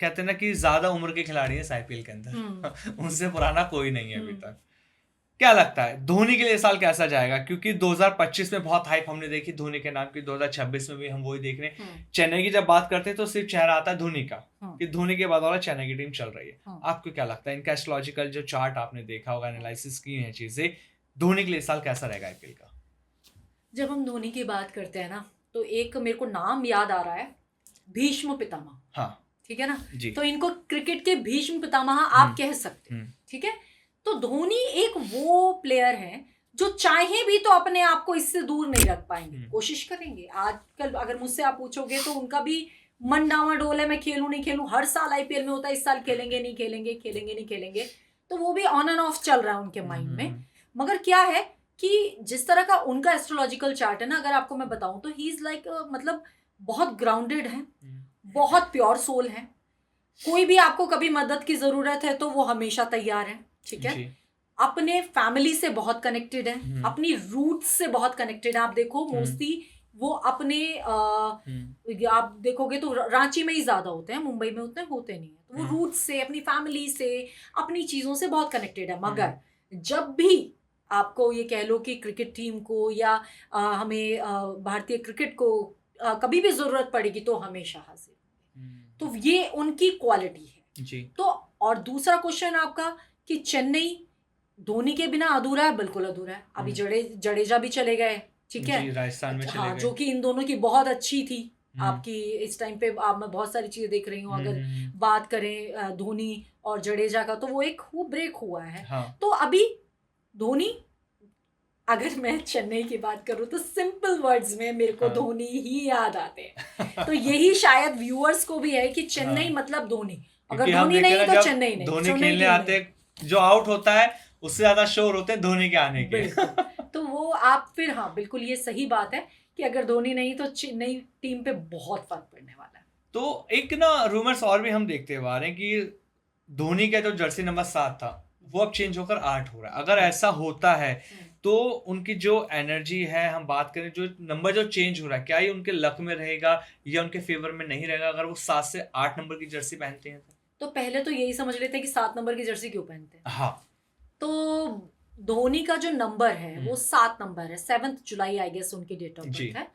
कहते हैं ना कि ज्यादा उम्र के खिलाड़ी है IPL के अंदर। उनसे पुराना कोई नहीं है अभी तक। क्या लगता है धोनी के लिए साल कैसा जाएगा? क्योंकि 2025 में बहुत हाइप हमने देखी धोनी के नाम की, 2026 में भी हम वही देख रहे हैं। चेन्नई की जब बात करते हैं तो सिर्फ चेहरा आता है धोनी का, कि धोनी के बाद वाला चेन्नई की टीम चल रही है। आपको क्या लगता है, इनका एस्ट्रोलॉजिकल जो चार्ट आपने देखा होगा, एनालिसिस की है चीजें, धोनी के लिए साल कैसा रहेगा IPL का? जब हम धोनी की बात करते हैं ना, तो एक मेरे को नाम याद आ रहा है, भीष्म पितामह। हाँ, ठीक है ना जी। तो इनको क्रिकेट के भीष्म पितामह आप कह सकते हैं। ठीक है, तो धोनी एक वो प्लेयर है जो चाहे भी तो अपने आप को इससे दूर नहीं रख पाएंगे, कोशिश करेंगे। आजकल अगर मुझसे आप पूछोगे तो उनका भी मन डावाडोल है, मैं खेलूं नहीं खेलूं, हर साल IPL में होता है, इस साल खेलेंगे नहीं खेलेंगे, खेलेंगे नहीं खेलेंगे, तो वो भी ऑन एंड ऑफ चल रहा है उनके माइंड में। मगर क्या है कि जिस तरह का उनका एस्ट्रोलॉजिकल चार्ट है ना, अगर आपको मैं बताऊं तो ही इज लाइक, मतलब बहुत ग्राउंडेड है, बहुत प्योर सोल है। कोई भी आपको कभी मदद की जरूरत है तो वो हमेशा तैयार है। ठीक है, अपने फैमिली से बहुत कनेक्टेड है, अपनी रूट्स से बहुत कनेक्टेड है। आप देखो मोस्टली वो अपने आप देखोगे तो रांची में ही ज्यादा होते हैं, मुंबई में उतने होते नहीं है। तो वो रूट्स से, अपनी फैमिली से, अपनी चीजों से बहुत कनेक्टेड है। मगर जब भी आपको ये कह लो कि क्रिकेट टीम को या हमें भारतीय क्रिकेट को कभी भी जरूरत पड़ेगी तो हमेशा हाजिर होंगे। तो ये उनकी क्वालिटी है जी। तो और दूसरा क्वेश्चन आपका कि चेन्नई धोनी के बिना अधूरा है, बिल्कुल अधूरा है। अभी जडेजा भी चले गए, ठीक है, जी, राजस्थान में चले हाँ, गए। जो कि इन दोनों की बहुत अच्छी थी। आपकी इस टाइम पे मैं बहुत सारी चीजें देख रही हूँ। अगर बात करें धोनी और जडेजा का, तो वो एक ब्रेक हुआ है। हाँ। तो अभी धोनी, अगर मैं चेन्नई की बात करूं तो सिंपल वर्ड्स में मेरे को धोनी ही याद आते हैं। तो यही शायद व्यूअर्स को भी है कि चेन्नई मतलब धोनी, अगर धोनी नहीं तो चेन्नई नहीं। धोनी खेलने आते, जो आउट होता है उससे ज्यादा शोर होते हैं धोनी के आने के। तो वो आप फिर, हाँ बिल्कुल, ये सही बात है कि अगर धोनी नहीं तो चेन्नई टीम पे बहुत फर्क पड़ने वाला है। तो एक ना रूमर्स और भी हम देखते हुए आ रहे हैं कि धोनी का जो जर्सी नंबर 7 था वो अब चेंज होकर 8 हो रहा है। अगर ऐसा होता है तो उनकी जो एनर्जी है, हम बात करें जो नंबर जो चेंज हो रहा है, क्या ये उनके लक में रहेगा या उनके फेवर में नहीं रहेगा अगर वो 7 से 8 नंबर की जर्सी पहनते हैं? तो पहले तो यही समझ लेते हैं कि 7 नंबर की जर्सी क्यों पहनते हैं। हाँ, तो धोनी का जो नंबर है वो 7 नंबर है। 7 जुलाई आई गेस उनकी डेट ऑफ बर्थ है।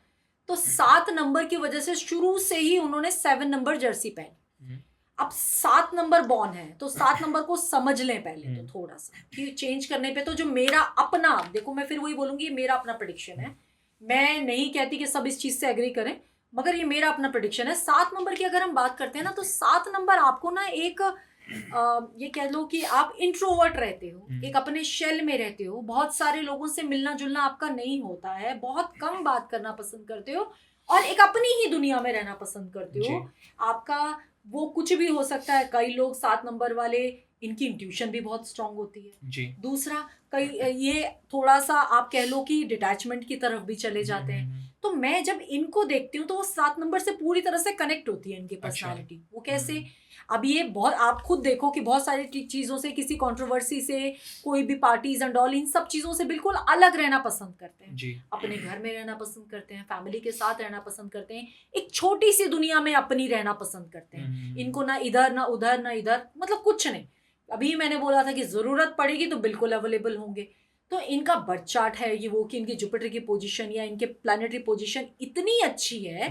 तो 7 नंबर की वजह से शुरू से ही उन्होंने 7 नंबर जर्सी पहनी। अब 7 नंबर बॉर्न है तो 7 नंबर को समझ लें पहले तो थोड़ा सा कि चेंज करने पे। तो जो मेरा अपना, देखो मैं फिर वही बोलूंगी, मेरा अपना प्रेडिक्शन है। मैं नहीं कहती कि सब इस चीज से एग्री करें, मगर ये मेरा अपना प्रेडिक्शन है। 7 नंबर की अगर हम बात करते हैं ना, तो 7 नंबर आपको ना एक ये कह लो कि आप इंट्रोवर्ट रहते हो, एक अपने शेल में रहते हो, बहुत सारे लोगों से मिलना जुलना आपका नहीं होता है, बहुत कम बात करना पसंद करते हो और एक अपनी ही दुनिया में रहना पसंद करते हो। आपका वो कुछ भी हो सकता है। कई लोग 7 नंबर वाले, इनकी इंट्यूशन भी बहुत स्ट्रांग होती है जी। दूसरा, कई ये थोड़ा सा आप कह लो कि डिटैचमेंट की तरफ भी चले जाते हैं। तो मैं जब इनको देखती हूँ तो वो 7 नंबर से पूरी तरह से कनेक्ट होती है इनकी पर्सनालिटी। वो कैसे, अब ये बहुत, आप खुद देखो कि बहुत सारी चीज़ों से, किसी कंट्रोवर्सी से, कोई भी पार्टीज एंड ऑल, इन सब चीज़ों से बिल्कुल अलग रहना पसंद करते हैं जी। अपने घर में रहना पसंद करते हैं, फैमिली के साथ रहना पसंद करते हैं, एक छोटी सी दुनिया में अपनी रहना पसंद करते हैं। इनको ना इधर ना उधर ना इधर, मतलब कुछ नहीं। अभी मैंने बोला था कि ज़रूरत पड़ेगी तो बिल्कुल अवेलेबल होंगे। तो इनका बर्थ चार्ट है ये, वो कि इनकी जुपिटर की पोजीशन या इनके प्लैनेटरी पोजीशन इतनी अच्छी है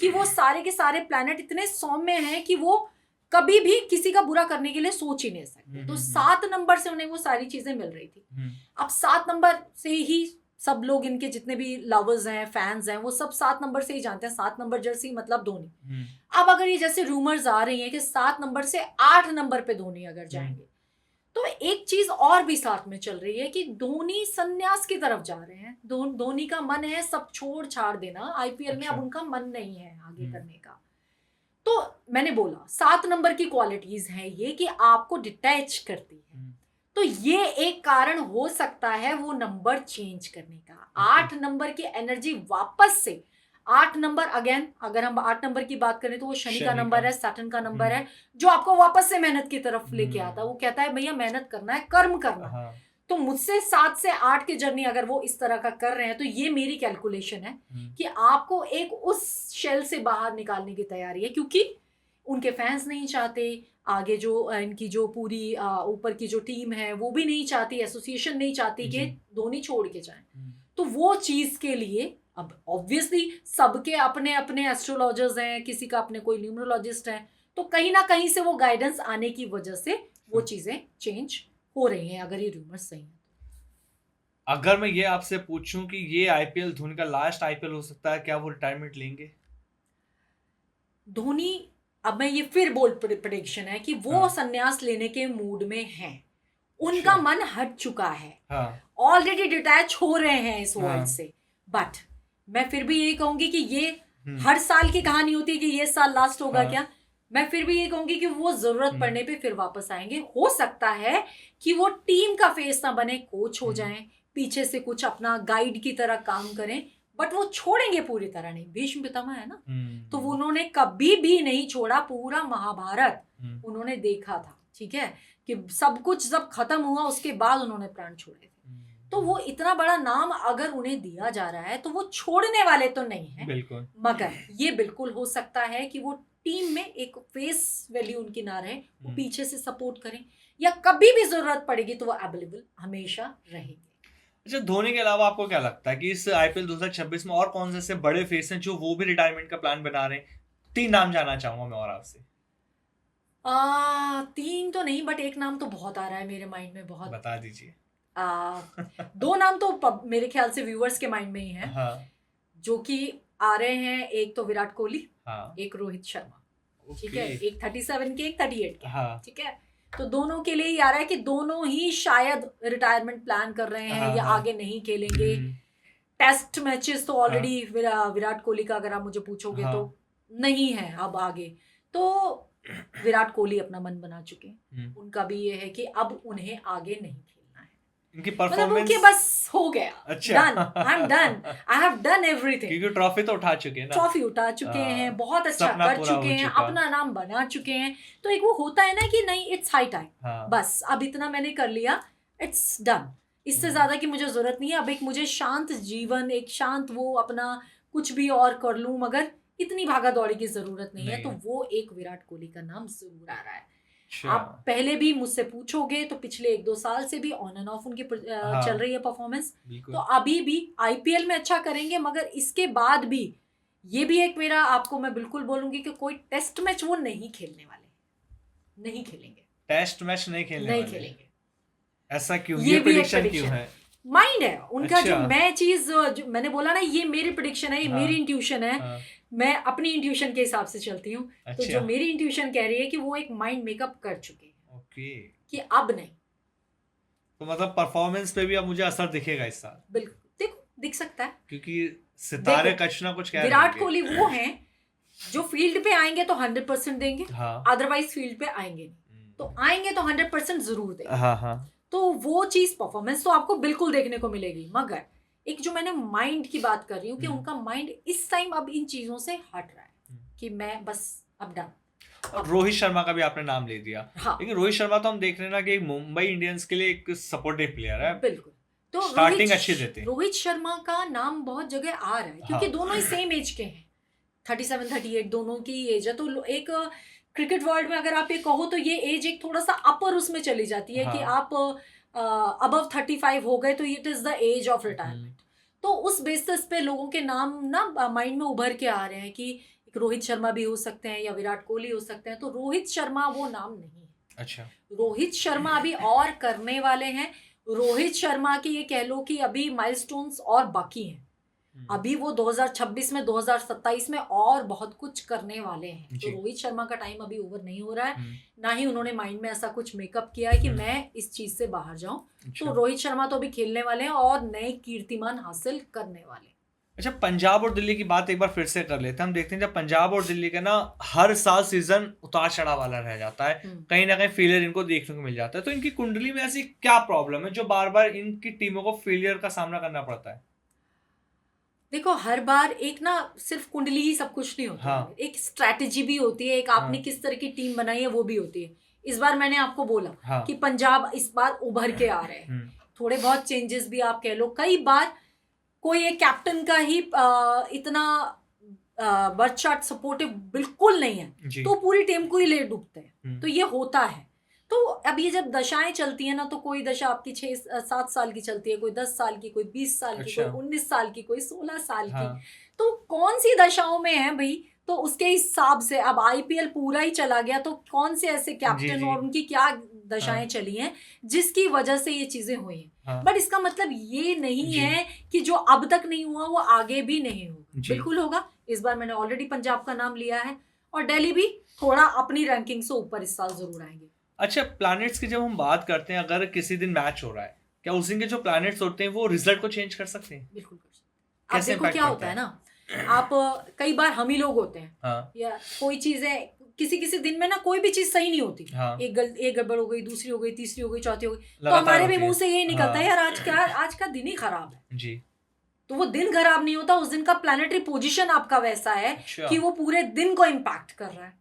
कि वो सारे के सारे प्लैनेट इतने सौम्य हैं कि वो कभी भी किसी का बुरा करने के लिए सोच ही नहीं सकते। तो 7 नंबर से उन्हें वो सारी चीजें मिल रही थी। अब 7 नंबर से ही सब लोग, इनके जितने भी लवर्स हैं, फैंस हैं, वो सब 7 नंबर से ही जानते हैं 7 नंबर जर्सी मतलब धोनी। अब अगर ये जैसे रूमर्स आ रही हैं कि 7 नंबर से 8 नंबर पे धोनी अगर जाएंगे, तो एक चीज और भी साथ में चल रही है कि धोनी संन्यास की तरफ जा रहे हैं। धोनी का मन है सब छोड़ छाड़ देना, आईपीएल में अब उनका मन नहीं है आगे करने का। तो मैंने बोला 7 नंबर की क्वालिटीज है ये कि आपको डिटैच करती है। तो ये एक कारण हो सकता है वो नंबर चेंज करने का। 8 नंबर की एनर्जी वापस से, 8 नंबर अगेन, अगर हम 8 नंबर की बात करें तो वो शनि का नंबर है, सैटर्न का नंबर है, जो आपको वापस से मेहनत की तरफ लेके आता है। वो कहता है भैया मेहनत करना है, कर्म करना। तो मुझसे 7 से 8 की जर्नी अगर वो इस तरह का कर रहे हैं, तो ये मेरी कैलकुलेशन है कि आपको एक उस शेल से बाहर निकालने की तैयारी है, क्योंकि उनके फैंस नहीं चाहते, आगे जो इनकी जो पूरी ऊपर की जो टीम है वो भी नहीं चाहती, एसोसिएशन नहीं चाहती कि धोनी छोड़ के जाएं। तो वो चीज के लिए अब ऑब्वियसली सबके अपने अपने एस्ट्रोलॉजर्स हैं, किसी का अपने कोई न्यूमरोलॉजिस्ट है, तो कहीं ना कहीं से वो गाइडेंस आने की वजह से वो चीजें चेंज हो रही हैं, अगर ये रूमर्स सही है। अगर मैं ये आपसे पूछूं कि ये आईपीएल धोनी का लास्ट आईपीएल हो सकता है, क्या वो रिटायरमेंट लेंगे? धोनी, अब मैं ये फिर बोल्ड प्रेडिक्शन है कि वो संन्यास लेने के मूड में हैं। उनका मन हट चुका है, ऑलरेडी डिटैच हो रहे हैं इस वर्ल्ड से। बट मैं फिर भी यही कहूंगी कि ये हर साल की कहानी होती है कि ये साल लास्ट होगा क्या। मैं फिर भी ये कहूंगी कि वो जरूरत पड़ने पे फिर वापस आएंगे। हो सकता है कि वो टीम का फेस ना बने, कोच हो जाएं, पीछे से कुछ अपना गाइड की तरह काम करें, बट वो छोड़ेंगे पूरी तरह नहीं। भीष्म पितामह है ना, तो उन्होंने कभी भी नहीं छोड़ा। पूरा महाभारत उन्होंने देखा था, ठीक है, कि सब कुछ जब खत्म हुआ उसके बाद उन्होंने प्राण छोड़े थे। तो वो इतना बड़ा नाम अगर उन्हें दिया जा रहा है तो वो छोड़ने वाले तो नहीं है बिल्कुल। मगर ये बिल्कुल हो सकता है कि वो टीम में एक फेस वैल्यू उनकी ना रहे, वो पीछे से सपोर्ट करें, या कभी भी जरूरत पड़ेगी तो वो अवेलेबल हमेशा रहेंगे। अच्छा, धोनी के अलावा आपको क्या लगता है कि इस आईपीएल 2026 में और कौन से ऐसे बड़े फेस हैं जो वो भी रिटायरमेंट का प्लान बना रहे हैं? 3 नाम जानना चाहूंगा मैं और आपसे। 3 तो नहीं, बट एक नाम तो बहुत आ रहा है मेरे माइंड में बहुत। बता दीजिए। आ, 2 नाम तो मेरे ख्याल से व्यूअर्स के माइंड में ही हैं, हाँ। जो कि आ रहे हैं। एक तो विराट कोहली, हाँ। एक रोहित शर्मा, ठीक ओके। है। एक 37 के, एक 38 के, हाँ। ठीक है। तो दोनों के लिए ही आ रहा है कि दोनों ही शायद रिटायरमेंट प्लान कर रहे हैं हाँ। या हाँ। आगे नहीं खेलेंगे। हम्म, टेस्ट मैचेस तो हाँ। ऑलरेडी विराट कोहली का अगर आप मुझे पूछोगे हाँ। तो नहीं है अब आगे। तो विराट कोहली अपना मन बना चुके हैं। हम्म, उनका भी ये है कि अब उन्हें आगे नहीं खेलना है, इनकी मतलब उनके परफॉर्मेंस। बस हो गया, अच्छा। Done, I am done, I have done everything. क्योंकि ट्रॉफी तो उठा चुके हैं ना। ट्रॉफी उठा चुके हैं, बहुत अच्छा सपना कर पूरा चुके हो हैं, चुका। अपना नाम बना चुके हैं। तो एक वो होता है ना कि नहीं, इट्स हाई टाइम, हाँ। बस अब इतना मैंने कर लिया, इट्स डन। इससे ज्यादा की मुझे जरूरत नहीं है। अब एक मुझे शांत जीवन, एक शांत वो अपना कुछ भी और कर लूं, मगर इतनी भागा दौड़ी की जरूरत नहीं है। तो नहीं। वो एक विराट कोहली का नाम जरूर आ रहा है। अच्छा। आप पहले भी मुझसे पूछोगे तो पिछले 1-2 साल से भी ऑन एंड ऑफ उनकी हाँ। चल रही है परफॉर्मेंस। बिल्कुल। तो अभी भी आईपीएल में अच्छा करेंगे, मगर इसके बाद भी ये भी एक मेरा आपको मैं बिल्कुल बोलूंगी कि कोई टेस्ट मैच वो नहीं खेलने वाले, नहीं खेलेंगे, टेस्ट मैच नहीं खेलने नहीं वाले? खेलेंगे। ऐसा क्यों? ये ये भी एक प्रेडिक्शन क्यों प्रेडिक्शन है? माइंड है उनका। अच्छा। जो मैं चीज जो मैंने बोला ना, ये मेरी प्रेडिक्शन है, ये हाँ। मेरी इंट्यूशन है। हाँ। मैं अपनी इंट्यूशन के हिसाब से चलती हूँ। तो अच्छा। जो मेरी इंट्यूशन कह रही है कि वो एक माइंड मेकअप कर चुके हैं ओके। कि अब नहीं। तो मतलब परफॉर्मेंस पे भी अब मुझे असर दिखेगा इस साल, बिल्कुल, देखो दिख सकता है। क्योंकि सितारे देखो, कुछ ना कुछ कह रहे विराट होंगे। कोहली वो हैं जो फील्ड पे आएंगे तो 100% देंगे, हाँ। अदरवाइज फील्ड पे आएंगे नहीं। तो आएंगे तो 100% जरूर देंगे। हाँ। हाँ। तो वो चीज परफॉर्मेंस तो आपको बिल्कुल देखने को मिलेगी। मगर एक जो मैंने माइंड की बात कर रही हूँ कि उनका माइंड इस टाइम अब इन चीजों से हट रहा है कि मैं बस अब डन। और रोहित शर्मा का भी आपने नाम ले दिया। हाँ, लेकिन रोहित शर्मा तो हम देख रहे हैं ना कि मुंबई इंडियंस के लिए एक सपोर्टिव प्लेयर है। बिल्कुल। तो स्टार्टिंग अच्छी देते हैं। रोहित शर्मा का नाम बहुत जगह आ रहा है क्योंकि हाँ। दोनों ही सेम एज के हैं। 37 38 दोनों की एज है। तो एक क्रिकेट वर्ल्ड में अगर आप ये कहो तो ये एज एक थोड़ा सा अपर उसमें चली जाती है कि हाँ। आप अबव 35 हो गए तो it is the age of retirement. तो उस बेसिस पे लोगों के नाम ना माइंड में उभर के आ रहे हैं कि एक रोहित शर्मा भी हो सकते हैं या विराट कोहली हो सकते हैं। तो रोहित शर्मा वो नाम नहीं है। अच्छा। रोहित शर्मा अभी और करने वाले हैं। रोहित शर्मा की ये कह लो कि अभी माइलस्टोन्स और बाकी हैं। अभी वो 2026 में 2027 में और बहुत कुछ करने वाले हैं। तो रोहित शर्मा का टाइम अभी ओवर नहीं हो रहा है। ना ही उन्होंने माइंड में ऐसा कुछ मेकअप किया है कि मैं इस चीज से बाहर जाऊं। तो रोहित शर्मा तो अभी खेलने वाले हैं और नए कीर्तिमान हासिल करने वाले। अच्छा, पंजाब और दिल्ली की बात एक बार फिर से कर लेते हैं। हम देखते हैं जब पंजाब और दिल्ली का ना हर साल सीजन उतार चढ़ाव वाला रह जाता है, कहीं ना कहीं फेलियर इनको देखने को मिल जाता है। तो इनकी कुंडली में ऐसी क्या प्रॉब्लम है जो बार बार इनकी टीमों को फेलियर का सामना करना पड़ता है? देखो, हर बार एक ना सिर्फ कुंडली ही सब कुछ नहीं होता। हाँ। एक स्ट्रैटेजी भी होती है, एक आपने किस तरह की टीम बनाई है वो भी होती है। इस बार मैंने आपको बोला हाँ। कि पंजाब इस बार उभर के आ रहे हैं। थोड़े बहुत चेंजेस भी आप कह लो। कई बार कोई एक कैप्टन का ही इतना बर्थ सपोर्टिव बिल्कुल नहीं है तो पूरी टीम को ही ले डूबते हैं। तो ये होता है। तो अब ये जब दशाएं चलती है ना, तो कोई दशा आपकी 6-7 साल की चलती है, कोई 10 साल की, कोई 20 साल की, कोई 19 साल की, कोई 16 साल की। तो कौन सी दशाओं में है भाई, तो उसके हिसाब से अब आईपीएल पूरा ही चला गया तो कौन से ऐसे कैप्टन और उनकी क्या दशाएं चली हैं जिसकी वजह से ये चीजें हुई हैं। बट इसका मतलब ये नहीं है कि जो अब तक नहीं हुआ वो आगे भी नहीं होगा। बिल्कुल होगा। इस बार मैंने ऑलरेडी पंजाब का नाम लिया है और दिल्ली भी थोड़ा अपनी रैंकिंग से ऊपर इस साल जरूर आएंगे। अच्छा, प्लैनेट्स की जब हम बात करते हैं, अगर किसी दिन मैच हो रहा है, क्या उस दिन के जो प्लैनेट्स होते हैं वो रिजल्ट को चेंज कर सकते हैं? बिल्कुल कर सकते हैं। अब देखो क्या होता है ना, आप कई बार हम ही लोग होते हैं। हाँ। या कोई चीज है, किसी दिन में ना कोई भी चीज सही नहीं होती। हाँ। एक गड़बड़ हो गई, दूसरी हो गई, तीसरी हो गई, चौथी हो गई, तो हमारे भी मुंह से यही निकलता है, यार आज का दिन ही खराब है जी। तो वो दिन खराब नहीं होता, उस दिन का प्लैनेटरी पोजीशन आपका वैसा है कि वो पूरे दिन को इम्पैक्ट कर रहा है।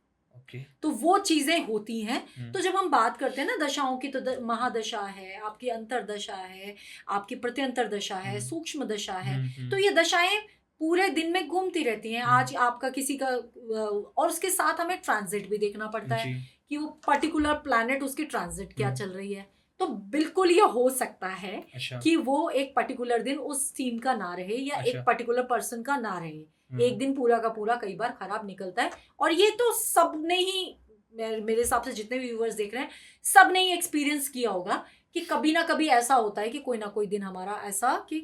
तो वो चीजें होती हैं। तो जब हम बात करते हैं ना दशाओं की, तो महादशा है, आपकी अंतरदशा है, आपकी प्रत्यंतर दशा है, सूक्ष्म दशा है। तो ये दशाएं पूरे दिन में घूमती रहती हैं। आज आपका किसी का, और उसके साथ हमें ट्रांजिट भी देखना पड़ता है कि वो पर्टिकुलर प्लैनेट उसकी ट्रांजिट क्या चल रही है। तो बिल्कुल ये हो सकता है अच्छा। कि वो एक पर्टिकुलर दिन उस टीम का ना रहे या अच्छा। एक पर्टिकुलर पर्सन का ना रहे। हम्म। एक दिन पूरा का पूरा कई बार खराब निकलता है, और ये तो सबने ही, मेरे हिसाब से जितने भी व्यूअर्स देख रहे हैं, सबने ही एक्सपीरियंस किया होगा कि कभी ना कभी ऐसा होता है कि कोई ना कोई दिन हमारा ऐसा कि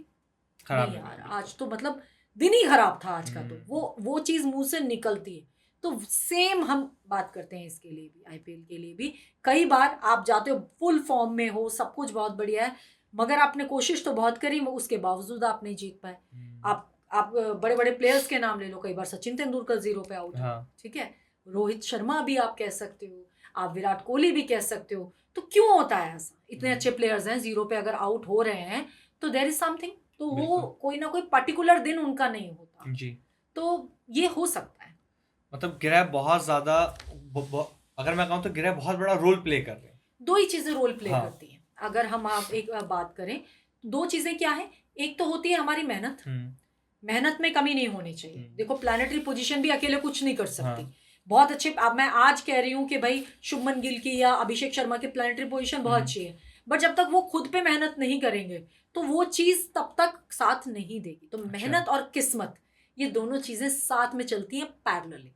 खराब नहीं निकला, यार, बिल्कुल। आज तो मतलब दिन ही खराब था आज का। तो हम्म। वो चीज मुंह से निकलती है। तो सेम हम बात करते हैं इसके लिए भी, आईपीएल के लिए भी। कई बार आप जाते हो, फुल फॉर्म में हो, सब कुछ बहुत बढ़िया है, मगर आपने कोशिश तो बहुत करी, उसके बावजूद आप नहीं जीत पाए। आप बड़े बड़े प्लेयर्स के नाम ले लो, कई बार सचिन तेंदुलकर जीरो पे आउट है, हाँ। ठीक है, रोहित शर्मा भी आप कह सकते हो, आप विराट कोहली भी कह सकते हो। तो क्यों होता है ऐसा? इतने अच्छे प्लेयर्स हैं, जीरो पे अगर आउट हो रहे हैं तो देयर इज समथिंग। तो वो बिल्कुल। कोई ना कोई पर्टिकुलर दिन उनका नहीं होता। जी। तो ये हो सकता है। मतलब ग्रह बहुत ज्यादा, अगर मैं कहूँ तो ग्रह बहुत बड़ा रोल प्ले कर रहे हैं। दो ही चीजें रोल प्ले हाँ। करती हैं। अगर हम आप एक बात करें, दो चीजें क्या है? एक तो होती है हमारी मेहनत। मेहनत में कमी नहीं होनी चाहिए। देखो, प्लानिटरी पोजीशन भी अकेले कुछ नहीं कर सकती। हाँ। बहुत अच्छे, अब मैं आज कह रही हूँ कि भाई शुभमन गिल की या अभिषेक शर्मा की प्लानिटरी पोजीशन बहुत अच्छी है, बट जब तक वो खुद पे मेहनत नहीं करेंगे तो वो चीज तब तक साथ नहीं देगी। तो मेहनत और किस्मत, ये दोनों चीजें साथ में चलती हैं पैरेलली।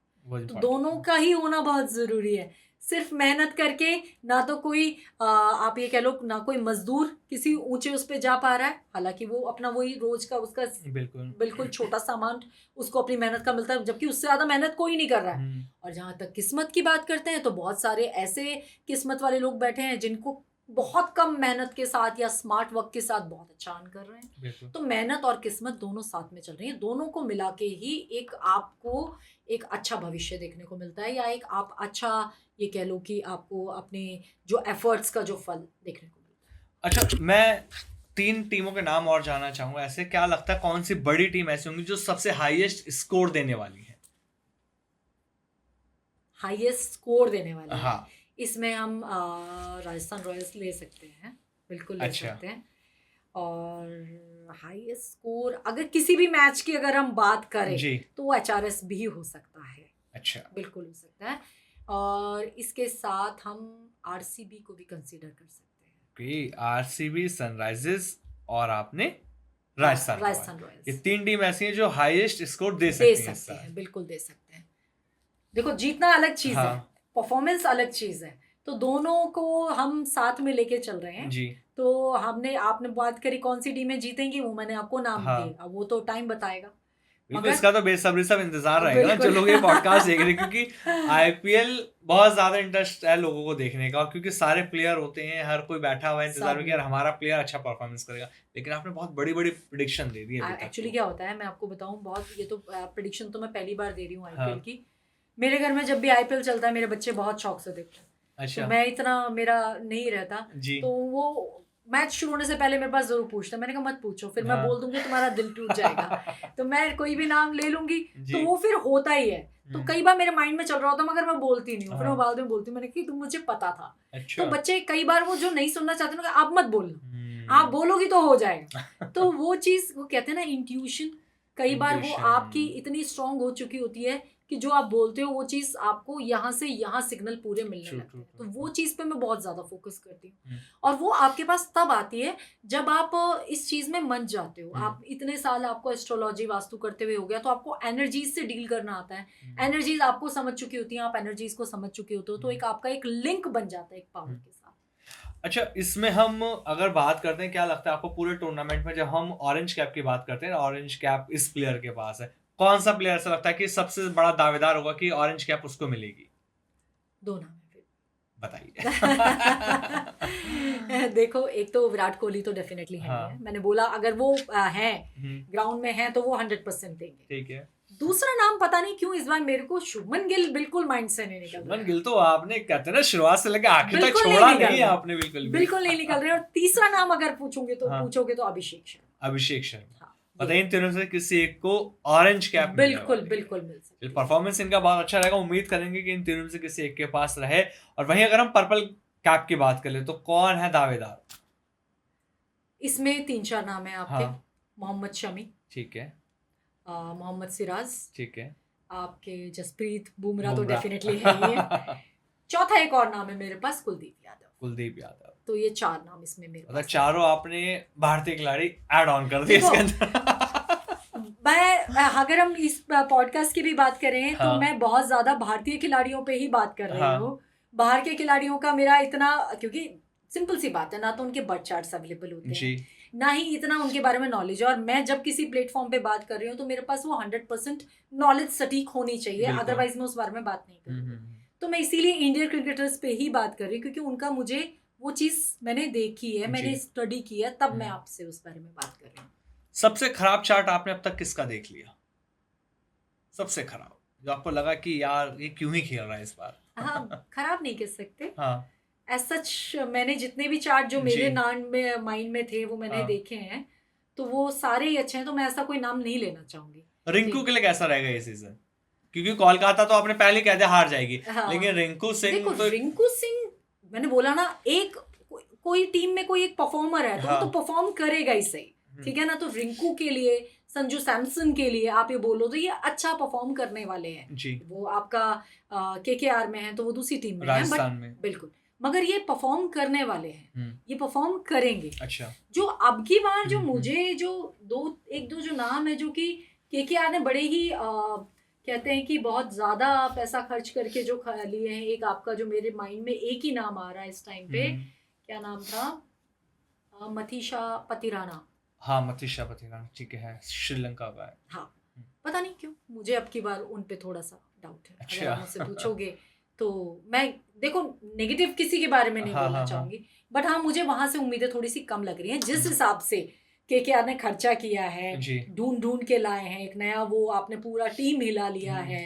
तो दोनों का ही होना बहुत जरूरी है। सिर्फ मेहनत करके ना तो कोई आप ये कह लो, ना कोई मजदूर किसी ऊंचे उस पे जा पा रहा है, हालांकि वो अपना वही रोज का उसका बिल्कुल। बिल्कुल छोटा सा अमाउंट उसको अपनी मेहनत का मिलता है, जबकि उससे ज्यादा मेहनत कोई नहीं कर रहा है। और जहां तक किस्मत की बात करते हैं तो बहुत सारे ऐसे किस्मत वाले लोग बैठे हैं जिनको बहुत कम मेहनत के साथ या स्मार्ट वर्क के साथ बहुत अच्छा अर्न कर रहे हैं। बिल्कुल। तो मेहनत और किस्मत दोनों साथ में चल रही है, दोनों को मिला के ही एक आपको एक अच्छा भविष्य देखने को मिलता है, या एक आप अच्छा ये कह लो कि आपको अपने जो एफर्ट्स का जो फल देखने को मिलता है। अच्छा, मैं 3 टीमों के नाम और जानना चाहूंगा। ऐसे क्या लगता है कौन सी बड़ी टीम ऐसी होंगी जो सबसे हाईएस्ट स्कोर देने वाली है? हाईएस्ट स्कोर देने वाली है? हाँ। इसमें हम राजस्थान रॉयल्स ले सकते हैं, बिल्कुल ले अच्छा। सकते हैं। और हाईएस्ट स्कोर अगर किसी भी मैच की अगर हम बात करें जी। तो वो एचआरएस भी हो सकता है। अच्छा। बिल्कुल हो सकता है। और इसके साथ हम आरसीबी को भी कंसीडर कर सकते हैं। ओके, आरसीबी, सनराइजर्स और आपने राजस्थान राजस्थान रॉयल्स, ये रॉयल्स 3 टीम ऐसी हैं जो हाईएस्ट स्कोर दे दे सकती हैं इस सकते हैं, साल। बिल्कुल दे सकते हैं। देखो, जीतना अलग चीज है, हाँ। परफॉर्मेंस अलग चीज है। तो दोनों को हम साथ में लेके चल रहे हैं। जी। तो आपने बात करी कौन सी टीमें जीतेंगी, वो मैंने आपको नाम हाँ। दिए, अब वो तो टाइम बताएगा। बिल्कुल, मगर इसका तो बेसब्री सब इंतजार रहेगा ना जो बिल्कुल लोग ये पॉडकास्ट देख रहे हैं, क्योंकि आईपीएल बहुत ज्यादा इंटरेस्ट है लोगों को देखने का, क्योंकि सारे प्लेयर होते हैं, हर कोई बैठा हुआ है इंतजार में कि यार हमारा प्लेयर अच्छा परफॉर्मेंस करेगा। लेकिन आपने बहुत बड़ी बड़ी प्रिडिक्शन दे दी है अभी तक। एक्चुअली क्या होता है, मैं आपको बताऊं, बहुत ये तो प्रिडिक्शन तो मैं पहली बार दे रही हूँ आईपीएल हाँ। की। मेरे घर में जब भी आईपीएल चलता है मेरे बच्चे बहुत शौक से देखते हैं। अच्छा। तो मैं इतना मेरा नहीं रहता। जी। तो वो मैच शुरू होने से पहले मेरे पास जरूर पूछता है। मैंने कहा मत पूछो, फिर मैं हाँ। बोल दूंगी तुम्हारा दिल टूट जाएगा। तो मैं कोई भी नाम ले लूंगी जी। तो वो फिर होता ही है। तो कई बार मेरे माइंड में चल रहा होता मगर मैं बोलती नहीं हूँ, फिर मैं हाँ। बाद में बोलती हूँ, मैंने कि तुम मुझे पता था। अच्छा। तो बच्चे कई बार वो जो नहीं सुनना चाहते ना, आप मत बोलना, आप बोलोगी तो हो जाएगा। तो वो चीज, वो कहते हैं ना इंट्यूशन, कई बार वो आपकी इतनी स्ट्रांग हो चुकी होती है कि जो आप बोलते हो वो चीज आपको यहाँ से यहाँ सिग्नल पूरे मिलने लगते हैं। तो वो चीज पे मैं बहुत ज्यादा फोकस करती हूँ। और वो आपके पास तब आती है जब आप इस चीज में मंच जाते हो। आप इतने साल आपको एस्ट्रोलॉजी वास्तु करते हुए हो गया, तो आपको एनर्जीज से डील करना आता है। एनर्जीज आपको समझ चुकी होती हैं, आप एनर्जीज को समझ चुके होते हो, तो एक आपका एक लिंक बन जाता है एक पावर के साथ। अच्छा, इसमें हम अगर बात करते हैं, क्या लगता है आपको पूरे टूर्नामेंट में जब हम ऑरेंज कैप की बात करते हैं, ऑरेंज कैप इस प्लेयर के पास है, कौन सा प्लेयर ऐसा लगता है कि सबसे बड़ा दावेदार होगा कि ऑरेंज कैप उसको मिलेगी? दो नाम है फिर। बताइए। देखो, एक तो विराट कोहली तो डेफिनेटली है ही है। मैंने बोला अगर वो है ग्राउंड में है तो वो 100% देंगे। ठीक है। दूसरा नाम पता नहीं क्यों इस बार मेरे को शुभमन गिल बिल्कुल माइंड से नहीं निकल रहा। शुभमन गिल तो आपने कहते हैं ना शुरुआत से लेकर आखिर तक बिल्कुल छोड़ा नहीं निकल नहीं है रहा। आपने, बिल्कुल भी। बिल्कुल नहीं निकल रहे। और तीसरा नाम अगर पूछोगे तो अभिषेक शर्मा। अभिषेक शर्मा। हाँ, बताइए, इन तीनों से किसी एक को ऑरेंज कैप बिल्कुल बिल्कुल मिल सकती है। परफॉर्मेंस इनका बहुत अच्छा रहेगा, उम्मीद करेंगे कि इन तीनों में से किसी एक के पास रहे। और वहीं अगर हम पर्पल कैप की बात करें तो कौन है दावेदार? इसमें 3-4 नाम है आपके। हाँ। मोहम्मद शमी, ठीक है। मोहम्मद सिराज, ठीक है। आपके जसप्रीत बुमराह तो डेफिनेटली है ही है। चौथा एक और नाम है मेरे पास, कुलदीप यादव। कुलदीप यादव। तो ये 4 नाम इसमें मेरे मतलब पास है। चारों आपने भारतीय खिलाड़ी ऐड ऑन कर दिए देखो, इसके अंदर। अगर हम इस पॉडकास्ट की भी बात करें तो हाँ। मैं बहुत ज्यादा भारतीय खिलाड़ियों पे ही बात कर रही हाँ। हूँ। बाहर के खिलाड़ियों का मेरा इतना, क्योंकि सिंपल सी बात है, ना तो उनके बर्थ चार्ट्स अवेलेबल होते जी। हैं, ना ही इतना उनके बारे में नॉलेज है। और मैं जब किसी प्लेटफॉर्म पे बात कर रही हूँ तो मेरे पास वो 100% नॉलेज सटीक होनी चाहिए, बिल्कुल। अदरवाइज मैं उस बारे में बात नहीं हम्म, करूँगी। तो मैं इसीलिए इंडियन क्रिकेटर्स पे ही बात कर रही हूँ, क्योंकि उनका मुझे वो चीज़ मैंने देखी है, मैंने जी। स्टडी की है, तब मैं आपसे उस बारे में बात कर रही हूँ। सबसे खराब चार्ट आपने अब तक किसका देख लिया? सबसे खराब, जो आपको लगा कि यार ये क्यों ही खेल रहा है इस बार? हाँ, खराब नहीं कह सकते। हाँ। एज सच मैंने जितने भी चार्ट जो जी। मेरे माइंड में थे वो मैंने हाँ। देखे हैं, तो वो सारे ही अच्छे हैं, तो मैं ऐसा कोई नाम नहीं लेना चाहूंगी। रिंकू के लिए कैसा रहेगा ये सीजन? क्योंकि कोलकाता तो आपने पहले कह दिया हार जाएगी, हाँ, लेकिन रिंकू सिंह देखो तो रिंकू सिंह, मैंने बोला ना, एक कोई टीम में कोई एक परफॉर्मर है तो हाँ। वो तो परफॉर्म करेगा ही सही, ठीक है ना। तो रिंकू के लिए, संजू सैमसन के लिए आप ये बोलो तो ये अच्छा परफॉर्म करने वाले हैं जी। वो आपका केकेआर में है तो वो दूसरी टीम में है, राजस्थान बट में। बिल्कुल, मगर ये परफॉर्म करने वाले हैं, ये परफॉर्म करेंगे। अच्छा। जो अब की बार जो मुझे जो एक दो जो नाम है जो कि केकेआर ने बड़े ही कहते हैं कि बहुत ज्यादा पैसा खर्च करके जो लिए हैं, एक आपका जो मेरे माइंड में एक ही नाम आ रहा है इस टाइम पे, क्या नाम था, मथीशा पतिराना। हाँ, मथीशा पतिराना, ठीक है, श्रीलंका का है। हाँ, पता नहीं क्यों मुझे अब की बार उन पे थोड़ा सा डाउट है। अच्छा। अगर आप मुझसे पूछोगे तो मैं, देखो, नेगेटिव किसी के बारे में नहीं हाँ, बोलना हाँ, चाहूंगी, बट हाँ मुझे वहां से उम्मीदें थोड़ी सी कम लग रही हैं, जिस हिसाब से केकेआर ने खर्चा किया है, जी। ढूंढ ढूंढ के लाए हैं, एक नया वो आपने पूरा टीम हिला लिया है,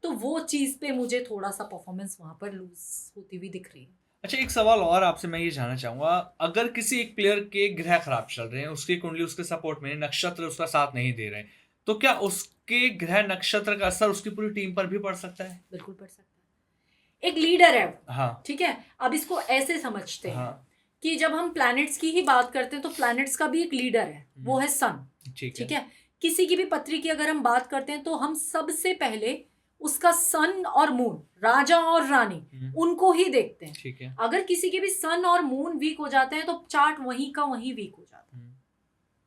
तो वो चीज पे मुझे थोड़ा सा परफॉर्मेंस वहां पर लूज होती हुई दिख रही है। अच्छा, एक सवाल और आपसे मैं ये जानना चाहूंगा, अगर किसी एक प्लेयर के ग्रह खराब चल रहे हैं, उसकी कुंडली उसके सपोर्ट में, नक्षत्र उसका साथ नहीं दे रहे, तो क्या उसके ग्रह नक्षत्र का असर उसकी पूरी टीम पर भी पड़ सकता है? बिल्कुल पड़ सकता है। एक लीडर है वो, हाँ। ठीक है, अब इसको ऐसे समझते हैं हाँ। कि जब हम प्लैनेट्स की ही बात करते हैं तो प्लैनेट्स का भी एक लीडर है, वो है सन, ठीक है। किसी की भी पत्री की अगर हम बात करते हैं तो हम सबसे पहले उसका सन और मून, राजा और रानी, उनको ही देखते हैं, ठीक है। अगर किसी के भी सन और मून वीक हो जाते हैं तो चार्ट वहीं का वहीं वीक हो जाता है।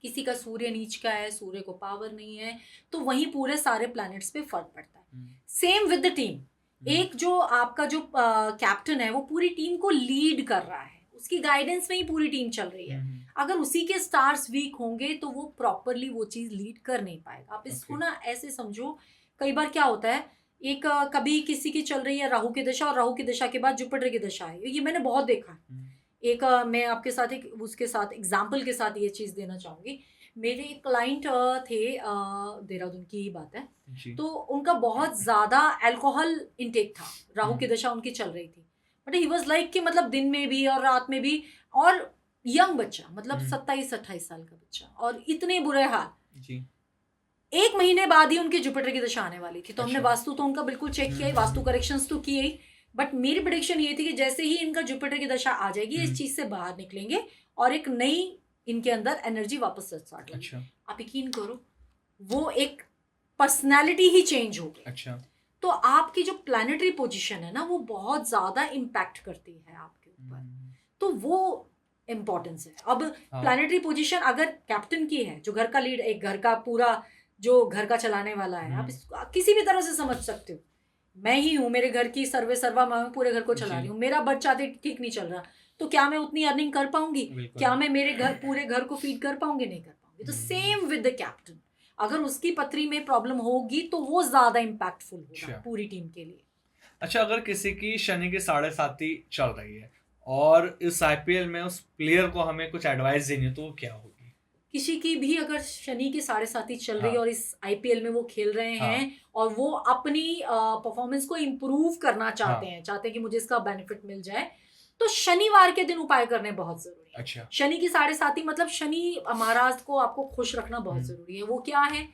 किसी का सूर्य नीच का है, सूर्य को पावर नहीं है, तो वहीं पूरे सारे प्लैनेट्स पे फर्क पड़ता है। सेम विद द टीम, एक जो आपका जो कैप्टन है वो पूरी टीम को लीड कर रहा है, उसकी गाइडेंस में ही पूरी टीम चल रही है, अगर उसी के स्टार्स वीक होंगे तो वो प्रॉपरली वो चीज लीड कर नहीं पाएगा। आप इसको ना ऐसे समझो, कई बार क्या होता है, एक कभी किसी की चल रही है राहु की दशा, और राहु की दशा के बाद जुपिटर की दशा है, ये मैंने बहुत देखा है। एक मैं आपके साथ एक उसके साथ एग्जाम्पल के साथ ये चीज देना चाहूंगी। मेरे एक क्लाइंट थे, देहरादून की ही बात है, तो उनका बहुत ज्यादा अल्कोहल इनटेक था, राहु की दशा उनकी चल रही थी, बट ही वाज लाइक कि मतलब दिन में भी और रात में भी, और यंग बच्चा, मतलब 27-28 साल का बच्चा, और इतने बुरे हाल जी। 1 महीने बाद ही उनकी जुपिटर की दशा आने वाली थी, तो हमने वास्तु तो उनका बिल्कुल चेक किया, वास्तु करेक्शंस तो किए ही, बट मेरी प्रेडिक्शन ये थी कि जैसे ही इनका जुपिटर की दशा आ जाएगी इस चीज से बाहर निकलेंगे और एक नई इनके अंदर एनर्जी वापस से स्टार्ट होगी। अच्छा। आप यकीन करो, वो एक पर्सनालिटी ही चेंज हो गई। अच्छा। तो आपकी जो प्लैनेटरी पोजीशन है ना, वो बहुत ज्यादा इम्पैक्ट करती है आपके ऊपर, तो वो इम्पोर्टेंस है। अब प्लैनेटरी पोजीशन अगर कैप्टन की है, जो घर का लीड, एक घर का पूरा जो घर का चलाने वाला है, आप इसको किसी भी तरह से समझ सकते हो, मैं ही हूँ, मेरे घर की सर्वे सर्वा मैं पूरे घर को चला रही हूँ, मेरा बच्चा ठीक नहीं चल रहा, तो क्या मैं उतनी अर्निंग कर पाऊंगी? क्या मैं मेरे घर पूरे घर को फीड कर पाऊंगी? नहीं कर पाऊंगी। तो सेम विद द कैप्टन, अगर उसकी पत्री में प्रॉब्लम होगी तो वो ज्यादा इम्पैक्टफुल होगा पूरी टीम के लिए। अच्छा, अगर किसी की शनि की 7.5 चल रही है और इस आईपीएल में उस प्लेयर को हमें कुछ एडवाइस देनी है, तो वो क्या होगी? किसी की भी अगर शनि की 7.5 चल रही है और इस आईपीएल में वो खेल रहे हैं और वो अपनी परफॉर्मेंस को इम्प्रूव करना चाहते हैं, चाहते हैं कि मुझे इसका बेनिफिट मिल जाए, तो शनिवार के दिन उपाय करने बहुत जरूरी है। अच्छा। शनि की 7.5 मतलब शनि महाराज को आपको खुश रखना बहुत जरूरी है। वो क्या है?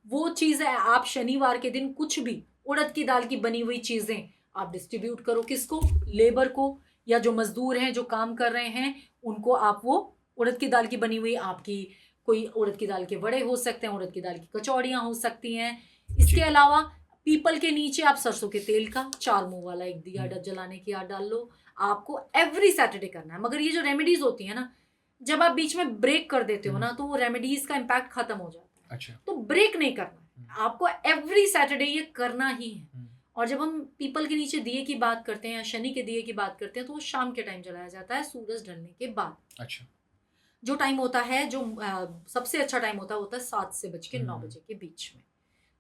वो चीज है, आप शनिवार के दिन कुछ भी उड़द की दाल की बनी हुई चीजें आप डिस्ट्रीब्यूट करो। किसको? लेबर को, या जो मजदूर हैं जो काम कर रहे हैं उनको आप वो उड़द की दाल की बनी हुई, आपकी कोई उड़द की दाल के वड़े हो सकते हैं, उड़द की दाल की कचौड़ियाँ हो सकती हैं। इसके अलावा पीपल के नीचे आप सरसों के तेल का 4 मुंह वाला एक दिया जलाने की याद डाल लो। आपको एवरी सैटरडे करना है। मगर ये जो रेमेडीज होती है ना, जब आप बीच में ब्रेक कर देते हो ना, तो वो रेमेडीज का इम्पैक्ट खत्म हो जाता है। अच्छा। तो ब्रेक नहीं करना, आपको एवरी सैटरडे ये करना ही है। और जब हम पीपल के नीचे दिए की बात करते हैं या शनि के दिए की बात करते हैं, तो वो शाम के टाइम जलाया जाता है, सूरज ढलने के बाद। अच्छा। जो टाइम होता है, जो सबसे अच्छा टाइम होता है 7 से बज के 9 बजे के बीच में।